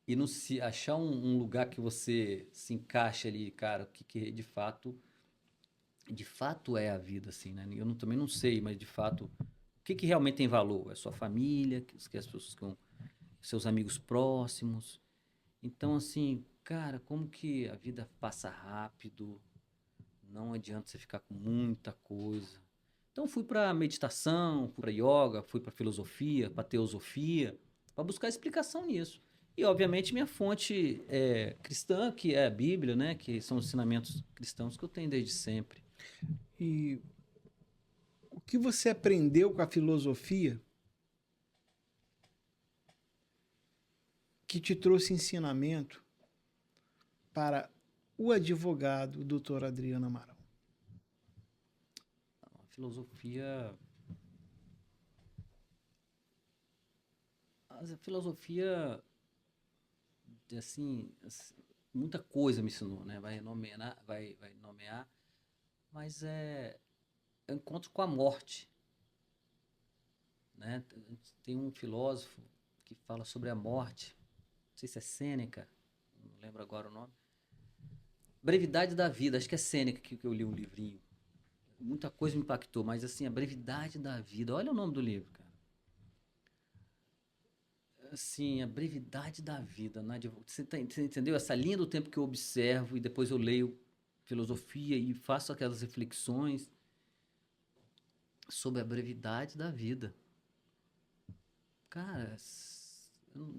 e não se achar um lugar que você se encaixa ali, cara, o que de fato é a vida, assim, né? Também não sei, mas de fato, o que realmente tem valor? É sua família, que as pessoas com seus amigos próximos. Então, assim, cara, como que a vida passa rápido, não adianta você ficar com muita coisa. Então, fui para meditação, fui para yoga, fui para filosofia, para teosofia, para buscar explicação nisso. E, obviamente, minha fonte é cristã, que é a Bíblia, né? Que são os ensinamentos cristãos que eu tenho desde sempre. E o que você aprendeu com a filosofia que te trouxe ensinamento para o advogado Dr. Adriano Amaral? A filosofia. A filosofia, assim, muita coisa me ensinou, né? Vai nomear, mas é encontro com a morte, né? Tem um filósofo que fala sobre a morte, não sei se é Sêneca, não lembro agora o nome. Brevidade da vida, acho que é Sêneca que eu li um livrinho. Muita coisa me impactou, mas assim, a brevidade da vida. Olha o nome do livro, cara. Assim, a brevidade da vida. Você entendeu? Essa linha do tempo que eu observo e depois eu leio filosofia e faço aquelas reflexões sobre a brevidade da vida. Cara,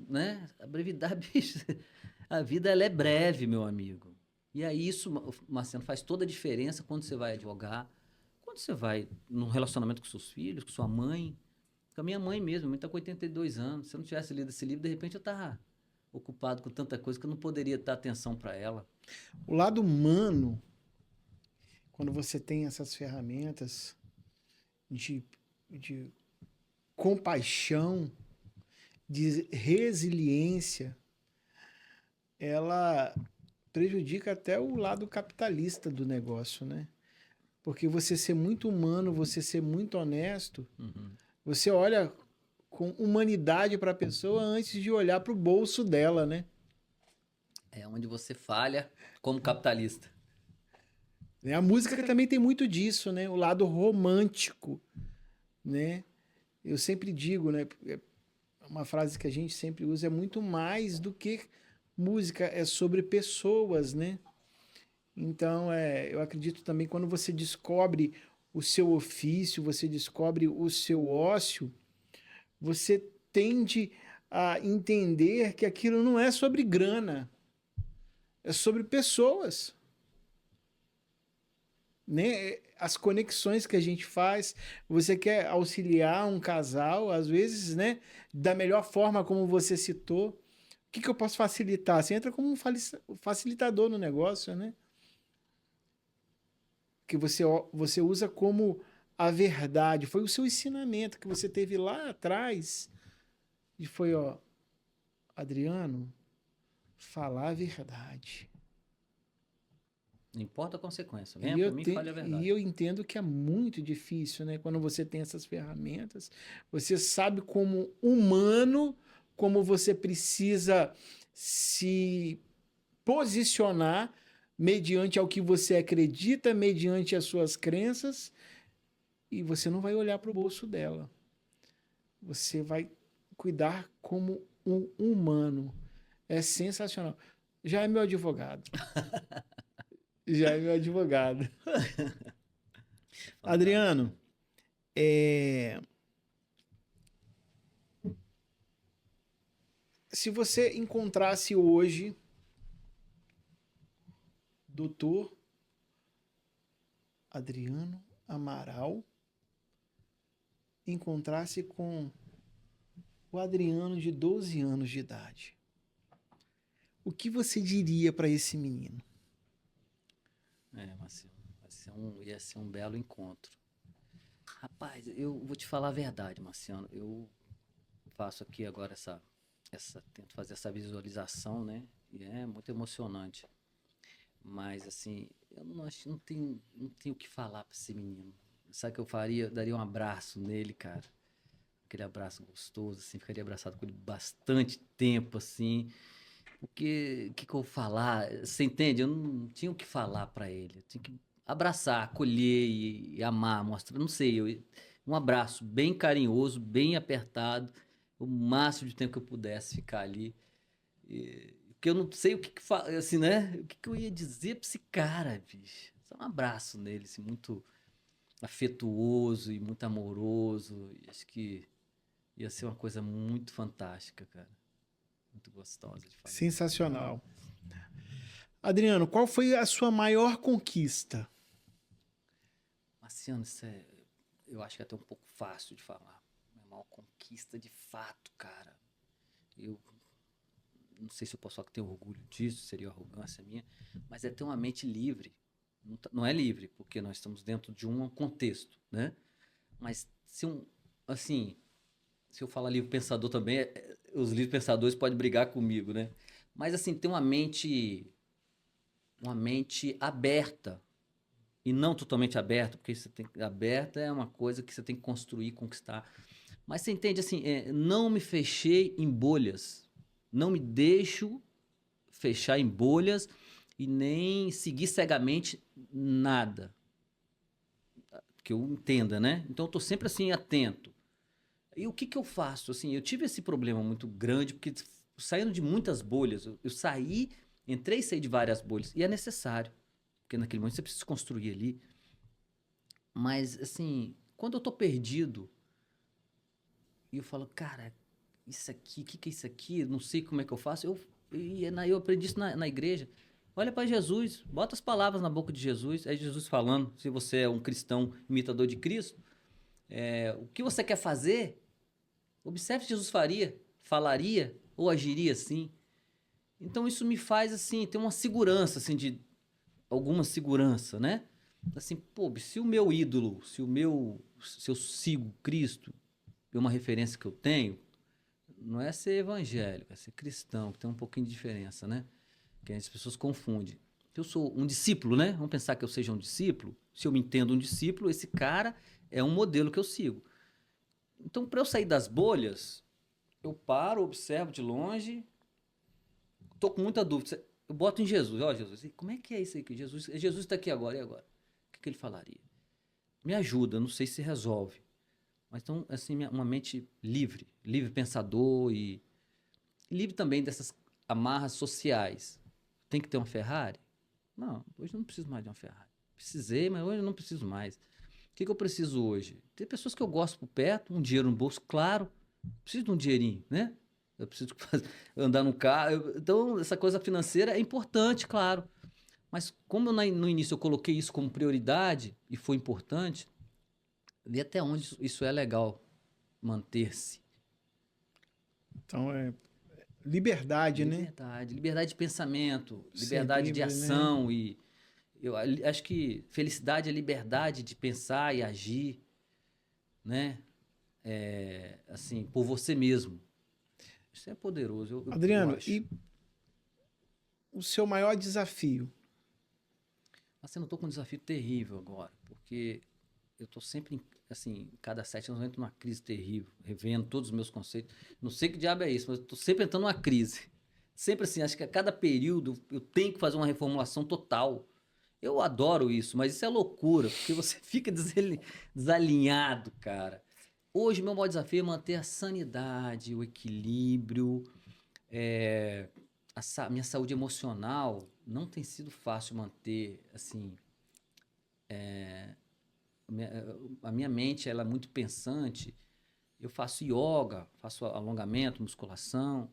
né? A brevidade, bicho, a vida ela é breve, meu amigo. E aí isso, Marciano, faz toda a diferença quando você vai advogar, quando você vai num relacionamento com seus filhos, com sua mãe, com a minha mãe mesmo. Minha mãe está com 82 anos. Se eu não tivesse lido esse livro, de repente eu estava ocupado com tanta coisa que eu não poderia dar atenção para ela. O lado humano, quando você tem essas ferramentas de compaixão, de resiliência, ela prejudica até o lado capitalista do negócio, né? Porque você ser muito humano, você ser muito honesto, você olha com humanidade para a pessoa antes de olhar para o bolso dela, né? É onde você falha como capitalista. A música também tem muito disso, né? O lado romântico, né? Eu sempre digo, né? Uma frase que a gente sempre usa, é muito mais do que música, é sobre pessoas, né? Então, eu acredito também quando você descobre o seu ofício, você descobre o seu ócio, você tende a entender que aquilo não é sobre grana, é sobre pessoas. Né? As conexões que a gente faz, você quer auxiliar um casal, às vezes, né? Da melhor forma como você citou. O que eu posso facilitar? Você entra como um facilitador no negócio, né? Que você usa como a verdade. Foi o seu ensinamento que você teve lá atrás. E foi, ó, Adriano, falar a verdade. Não importa a consequência. Venha para mim e fale a verdade. E eu entendo que é muito difícil, né? Quando você tem essas ferramentas, você sabe como humano, como você precisa se posicionar mediante ao que você acredita, mediante as suas crenças, e você não vai olhar para o bolso dela. Você vai cuidar como um humano. É sensacional. Já é meu advogado. Já é meu advogado. Adriano, se você encontrasse hoje Dr. Adriano Amaral, encontrasse com o Adriano de 12 anos de idade, o que você diria para esse menino? Marciano, ia ser um belo encontro. Rapaz, eu vou te falar a verdade, Marciano. Eu faço aqui agora tento fazer essa visualização, né? E é muito emocionante. Mas, assim, eu não tenho o que falar para esse menino. Sabe o que eu faria? Eu daria um abraço nele, cara. Aquele abraço gostoso, assim. Ficaria abraçado com ele bastante tempo, assim. Porque, o que eu vou falar? Você entende? Eu não tinha o que falar para ele. Eu tinha que abraçar, acolher e amar, mostrar, não sei. Um abraço bem carinhoso, bem apertado. O máximo de tempo que eu pudesse ficar ali. Porque eu não sei o que assim, né? O que eu ia dizer pra esse cara, bicho. Só um abraço nele, assim, muito afetuoso e muito amoroso. E acho que ia ser uma coisa muito fantástica, cara. Muito gostosa de fazer. Sensacional. Adriano, qual foi a sua maior conquista? Marciano, eu acho que é até um pouco fácil de falar. Minha maior conquista de fato, cara. Eu não sei se eu posso falar que tenho orgulho disso, seria arrogância minha, mas é ter uma mente livre. Não é livre, porque nós estamos dentro de um contexto, né? Mas se eu falar livre pensador também, os livres pensadores podem brigar comigo, né? Mas assim, ter uma mente aberta e não totalmente aberta, porque aberta é uma coisa que você tem que construir, conquistar. Mas você entende assim, não me fechei em bolhas. Não me deixo fechar em bolhas e nem seguir cegamente nada. Que eu entenda, né? Então eu tô sempre assim, atento. E o que eu faço? Assim, eu tive esse problema muito grande, porque saindo de muitas bolhas, eu entrei e saí de várias bolhas. E é necessário. porque naquele momento você precisa se construir ali. Mas, assim, quando eu tô perdido, e eu falo, cara, isso aqui, o que é isso aqui? Não sei como é que eu faço. Eu aprendi isso na igreja. Olha para Jesus, bota as palavras na boca de Jesus. É Jesus falando, se você é um cristão imitador de Cristo, o que você quer fazer, observe se Jesus faria, falaria ou agiria assim. Então isso me faz, assim, ter uma segurança, assim, alguma segurança, né? Assim, pô, se o meu ídolo, se eu sigo Cristo, é uma referência que eu tenho, não é ser evangélico, é ser cristão, que tem um pouquinho de diferença, né? Que as pessoas confundem. Eu sou um discípulo, né? Vamos pensar que eu seja um discípulo. Se eu me entendo um discípulo, esse cara é um modelo que eu sigo. Então, para eu sair das bolhas, eu paro, observo de longe, tô com muita dúvida. Eu boto em Jesus. Ó, Jesus, como é que é isso aí que Jesus está aqui agora, e agora? O que ele falaria? Me ajuda, não sei se resolve. Mas então, assim, uma mente livre, livre pensador e livre também dessas amarras sociais. Tem que ter uma Ferrari? Não, hoje eu não preciso mais de uma Ferrari. Precisei, mas hoje eu não preciso mais. O que eu preciso hoje? Ter pessoas que eu gosto por perto, um dinheiro no bolso, claro. Preciso de um dinheirinho, né? Eu preciso andar no carro. Então, essa coisa financeira é importante, claro. Mas como no início eu coloquei isso como prioridade e foi importante, vê até onde isso é legal manter-se. Então é liberdade, né? Liberdade de pensamento, Ser liberdade de livre, né? ação e eu acho que felicidade é liberdade de pensar e agir, né? Assim, por você mesmo. Isso é poderoso, eu Adriano, acho. e o seu maior desafio? Assim, eu tô com um desafio terrível agora, porque eu tô sempre, assim, cada 7 anos eu entro numa crise terrível, revendo todos os meus conceitos. Não sei que diabo é isso, mas eu tô sempre entrando numa crise. Sempre assim, acho que a cada período eu tenho que fazer uma reformulação total. Eu adoro isso, mas isso é loucura, porque você fica desalinhado, cara. Hoje, meu maior desafio é manter a sanidade, o equilíbrio, minha saúde emocional. Não tem sido fácil manter, assim, a minha mente ela é muito pensante. Eu faço yoga, faço alongamento, musculação,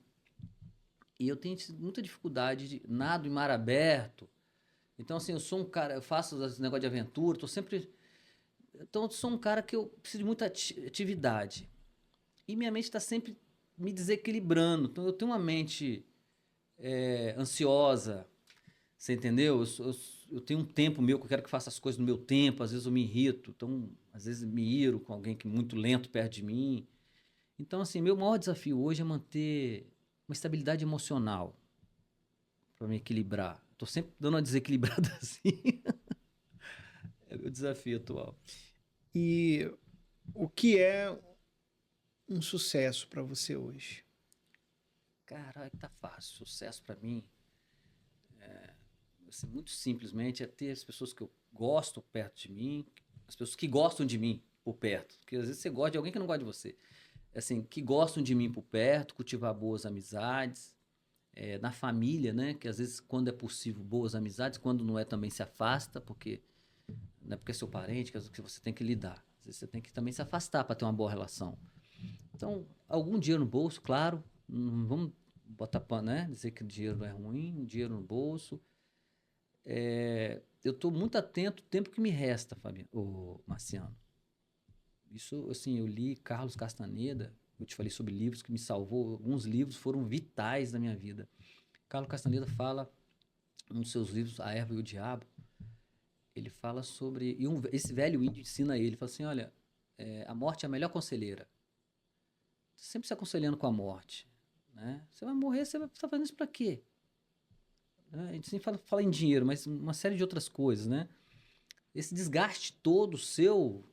e eu tenho tido muita dificuldade de nado em mar aberto. Então, assim, eu sou um cara, eu faço esse negócio de aventura, tô sempre. Então, eu sou um cara que eu preciso de muita atividade. E minha mente está sempre me desequilibrando. Então, eu tenho uma mente ansiosa, você entendeu? Eu tenho um tempo meu que eu quero que faça as coisas no meu tempo, às vezes eu me irrito, então, às vezes me iro com alguém que é muito lento perto de mim. Então, assim, meu maior desafio hoje é manter uma estabilidade emocional para me equilibrar. Tô sempre dando uma desequilibrada assim. É o meu desafio atual. E o que é um sucesso para você hoje? Caralho, tá fácil. Sucesso para mim, assim, muito simplesmente, é ter as pessoas que eu gosto perto de mim, as pessoas que gostam de mim por perto. Porque às vezes você gosta de alguém que não gosta de você. Assim, que gostam de mim por perto, cultivar boas amizades, na família, né? Que às vezes, quando é possível, boas amizades, quando não é, também se afasta, porque não é porque é seu parente que você tem que lidar. Às vezes você tem que também se afastar para ter uma boa relação. Então, algum dinheiro no bolso, claro, não vamos botar pano, né? Dizer que o dinheiro não é ruim, dinheiro no bolso. Eu estou muito atento ao tempo que me resta, Fabiano, Marciano. Isso, assim, eu li Carlos Castaneda, eu te falei sobre livros que me salvou, alguns livros foram vitais na minha vida. Carlos Castaneda fala, um dos seus livros, A Erva e o Diabo, ele fala sobre, esse velho índio ensina ele, fala assim, olha, a morte é a melhor conselheira. Você sempre se aconselhando com a morte, né? Você vai morrer, você vai estar fazendo isso para quê? A gente sempre fala em dinheiro, mas uma série de outras coisas, né? Esse desgaste todo seu,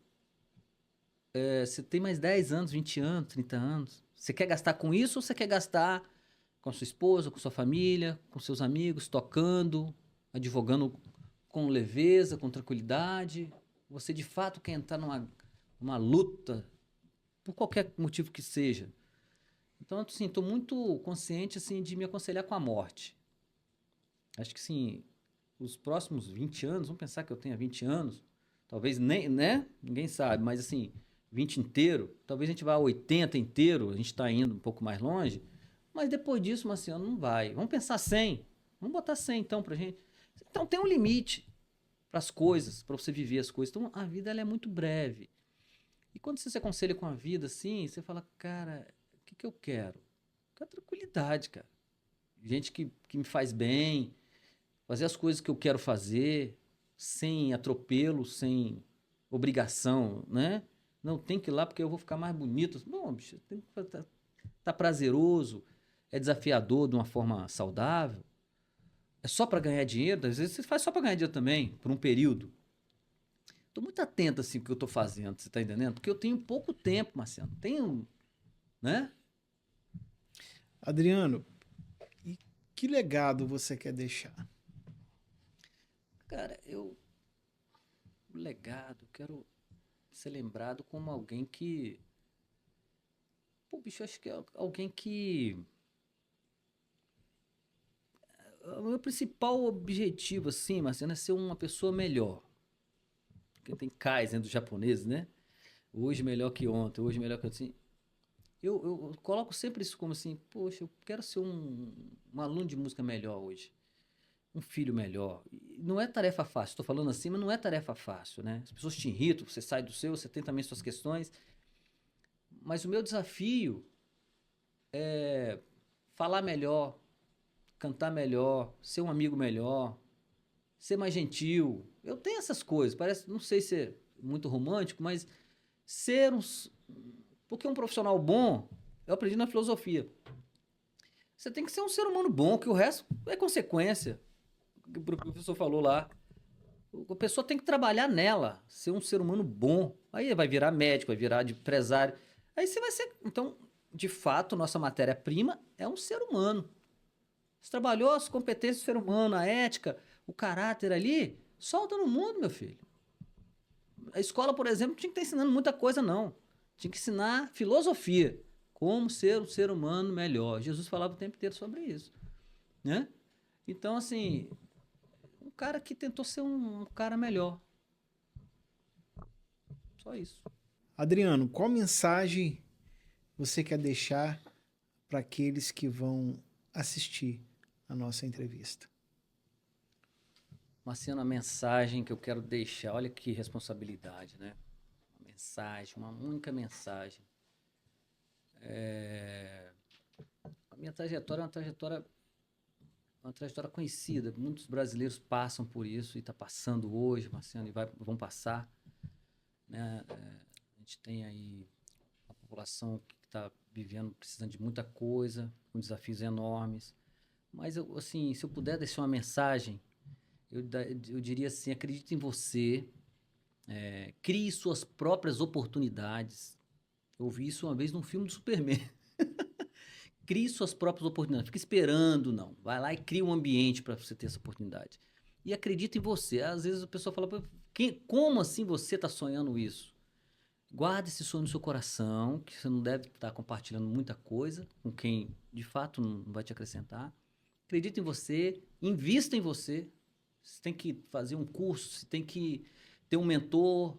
você tem mais 10 anos, 20 anos, 30 anos. Você quer gastar com isso ou você quer gastar com a sua esposa, com sua família, com seus amigos, tocando, advogando com leveza, com tranquilidade? Você de fato quer entrar numa luta, por qualquer motivo que seja. Então, assim, estou muito consciente assim, de me aconselhar com a morte. Acho que sim, os próximos 20 anos, vamos pensar que eu tenha 20 anos, talvez nem, né? Ninguém sabe, mas assim, 20 inteiro, talvez a gente vá a 80 inteiro, a gente está indo um pouco mais longe, mas depois disso, Marciano, não vai. Vamos pensar 100, vamos botar 100 então pra gente. Então tem um limite para as coisas, para você viver as coisas. Então a vida ela é muito breve. E quando você se aconselha com a vida assim, você fala, cara, o que que eu quero? Eu quero tranquilidade, cara. Gente que me faz bem, fazer as coisas que eu quero fazer, sem atropelo, sem obrigação, né? Não, tem que ir lá porque eu vou ficar mais bonito. Não, bicho, tem que tá prazeroso, é desafiador de uma forma saudável. É só para ganhar dinheiro, às vezes você faz só para ganhar dinheiro também, por um período. Tô muito atento assim o que eu tô fazendo, você tá entendendo? Porque eu tenho pouco tempo, Marcelo. Tenho, né? Adriano, e que legado você quer deixar? Cara, o legado, eu quero ser lembrado como alguém que, pô, bicho, eu acho que é alguém que o meu principal objetivo assim, Marcelo, é ser uma pessoa melhor. Porque tem Kaizen dos japoneses, né? Hoje melhor que ontem, hoje melhor que ontem. Assim, eu coloco sempre isso como assim, poxa, eu quero ser um aluno de música melhor hoje. Um filho melhor. E não é tarefa fácil, estou falando assim, mas não é tarefa fácil, né? As pessoas te irritam, você sai do seu, você tem também suas questões. Mas o meu desafio é falar melhor, cantar melhor, ser um amigo melhor, ser mais gentil. Eu tenho essas coisas, parece, não sei se é muito romântico, mas ser um. Porque um profissional bom, eu aprendi na filosofia. Você tem que ser um ser humano bom, que o resto é consequência. O professor falou lá. A pessoa tem que trabalhar nela, ser um ser humano bom. Aí vai virar médico, vai virar empresário. Aí você vai ser. Então, de fato, nossa matéria-prima é um ser humano. Você trabalhou as competências do ser humano, a ética, o caráter ali, solta no mundo, meu filho. A escola, por exemplo, não tinha que estar ensinando muita coisa, não. Tinha que ensinar filosofia. Como ser um ser humano melhor. Jesus falava o tempo inteiro sobre isso. Né? Então, assim, um cara que tentou ser um cara melhor. Só isso. Adriano, qual mensagem você quer deixar para aqueles que vão assistir a nossa entrevista? Marciano, a mensagem que eu quero deixar, olha que responsabilidade, né? Uma mensagem, uma única mensagem. A minha trajetória é uma trajetória conhecida. Muitos brasileiros passam por isso e está passando hoje, Marciano, e vão passar. Né? A gente tem aí a população que está vivendo, precisando de muita coisa, com desafios enormes. Mas, assim, se eu puder deixar uma mensagem, eu diria assim, acredite em você, crie suas próprias oportunidades. Eu ouvi isso uma vez num filme do Superman. Crie suas próprias oportunidades. Fique esperando, não. Vai lá e cria um ambiente para você ter essa oportunidade. E acredita em você. Às vezes a pessoa fala, como assim você está sonhando isso? Guarde esse sonho no seu coração, que você não deve estar compartilhando muita coisa com quem de fato não vai te acrescentar. Acredita em você, invista em você. Você tem que fazer um curso, você tem que ter um mentor.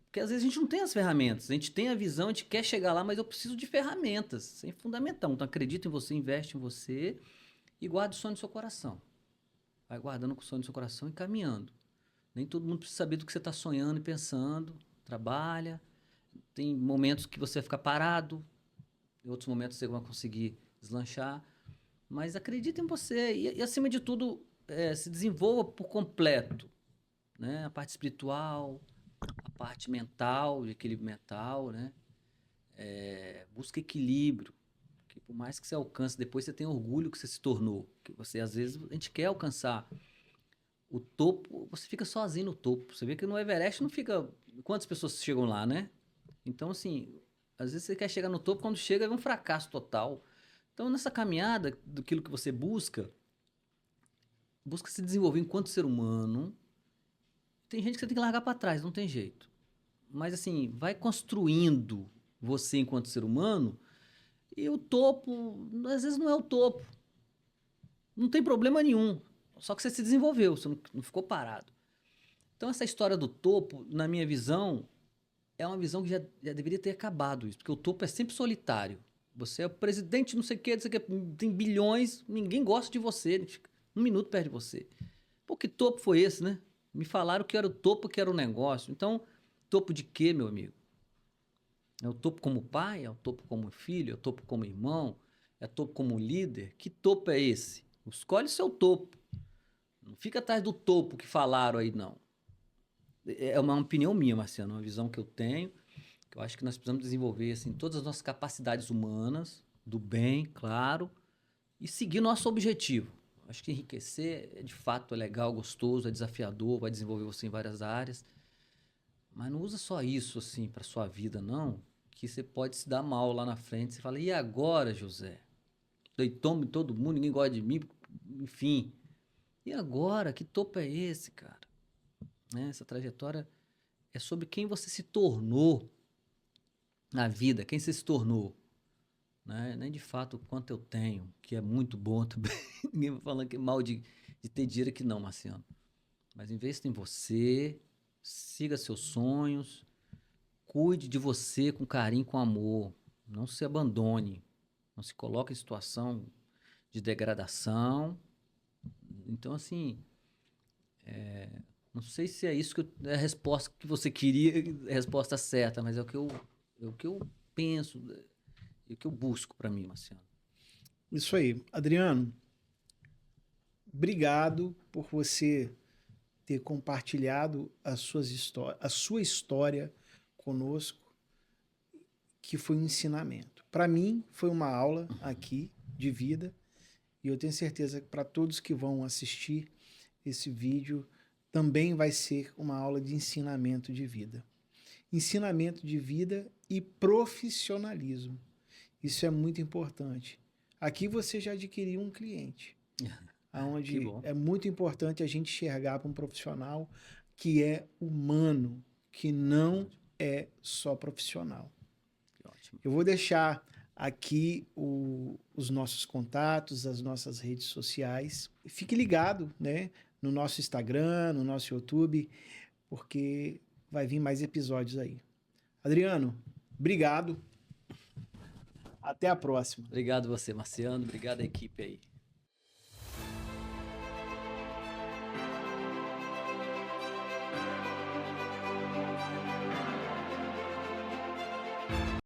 Porque às vezes a gente não tem as ferramentas, a gente tem a visão, a gente quer chegar lá, mas eu preciso de ferramentas. Isso é fundamental. Então acredita em você, investe em você e guarde o sonho no seu coração. Vai guardando o sonho no seu coração e caminhando. Nem todo mundo precisa saber do que você está sonhando e pensando. Trabalha. Tem momentos que você vai ficar parado, em outros momentos você vai conseguir deslanchar. Mas acredita em você e acima de tudo, se desenvolva por completo. Né? A parte espiritual, a parte mental, de equilíbrio mental, né? Busca equilíbrio. Que por mais que você alcance, depois você tem orgulho que você se tornou. Que você, às vezes, a gente quer alcançar o topo, você fica sozinho no topo. Você vê que no Everest não fica. Quantas pessoas chegam lá, né? Então, assim, às vezes você quer chegar no topo, quando chega é um fracasso total. Então, nessa caminhada daquilo que você busca se desenvolver enquanto ser humano. Tem gente que você tem que largar para trás, não tem jeito. Mas, assim, vai construindo você enquanto ser humano e o topo, às vezes não é o topo. Não tem problema nenhum. Só que você se desenvolveu, você não ficou parado. Então, essa história do topo, na minha visão, é uma visão que já deveria ter acabado isso, porque o topo é sempre solitário. Você é o presidente, não sei o quê, tem bilhões, ninguém gosta de você, fica um minuto perto de você. Pô, que topo foi esse, né? Me falaram que era o topo, que era o negócio. Então, topo de quê, meu amigo? É o topo como pai? É o topo como filho? É o topo como irmão? É o topo como líder? Que topo é esse? Escolhe o seu topo. Não fica atrás do topo que falaram aí, não. É uma opinião minha, Marciano, uma visão que eu tenho, que eu acho que nós precisamos desenvolver assim, todas as nossas capacidades humanas, do bem, claro, e seguir nosso objetivo. Acho que enriquecer de fato é legal, gostoso, é desafiador, vai desenvolver você em várias áreas, mas não usa só isso assim para sua vida, não, que você pode se dar mal lá na frente. Você fala, e agora, José? Dei tombo em todo mundo, ninguém gosta de mim, enfim. E agora? Que topo é esse, cara? Né? Essa trajetória é sobre quem você se tornou na vida, quem você se tornou. Né? Nem de fato o quanto eu tenho, que é muito bom também. Ninguém vai falando que é mal de ter dinheiro aqui não, Marciano. Mas investa em você, siga seus sonhos, cuide de você com carinho, com amor. Não se abandone, não se coloque em situação de degradação. Então, assim, não sei se é isso é a resposta que você queria, a resposta certa, mas é o que eu penso, é o que eu busco para mim, Marciano. Isso aí. Adriano, obrigado por você ter compartilhado a sua história conosco, que foi um ensinamento. Para mim, foi uma aula aqui de vida, e eu tenho certeza que para todos que vão assistir esse vídeo, também vai ser uma aula de ensinamento de vida. Ensinamento de vida e profissionalismo. Isso é muito importante. Aqui você já adquiriu um cliente, onde é muito importante a gente enxergar para um profissional que é humano, que não é só profissional. Eu vou deixar aqui os nossos contatos, as nossas redes sociais. Fique ligado, né, no nosso Instagram, no nosso YouTube, porque vai vir mais episódios aí. Adriano, obrigado. Até a próxima. Obrigado você, Marciano. Obrigado à equipe aí.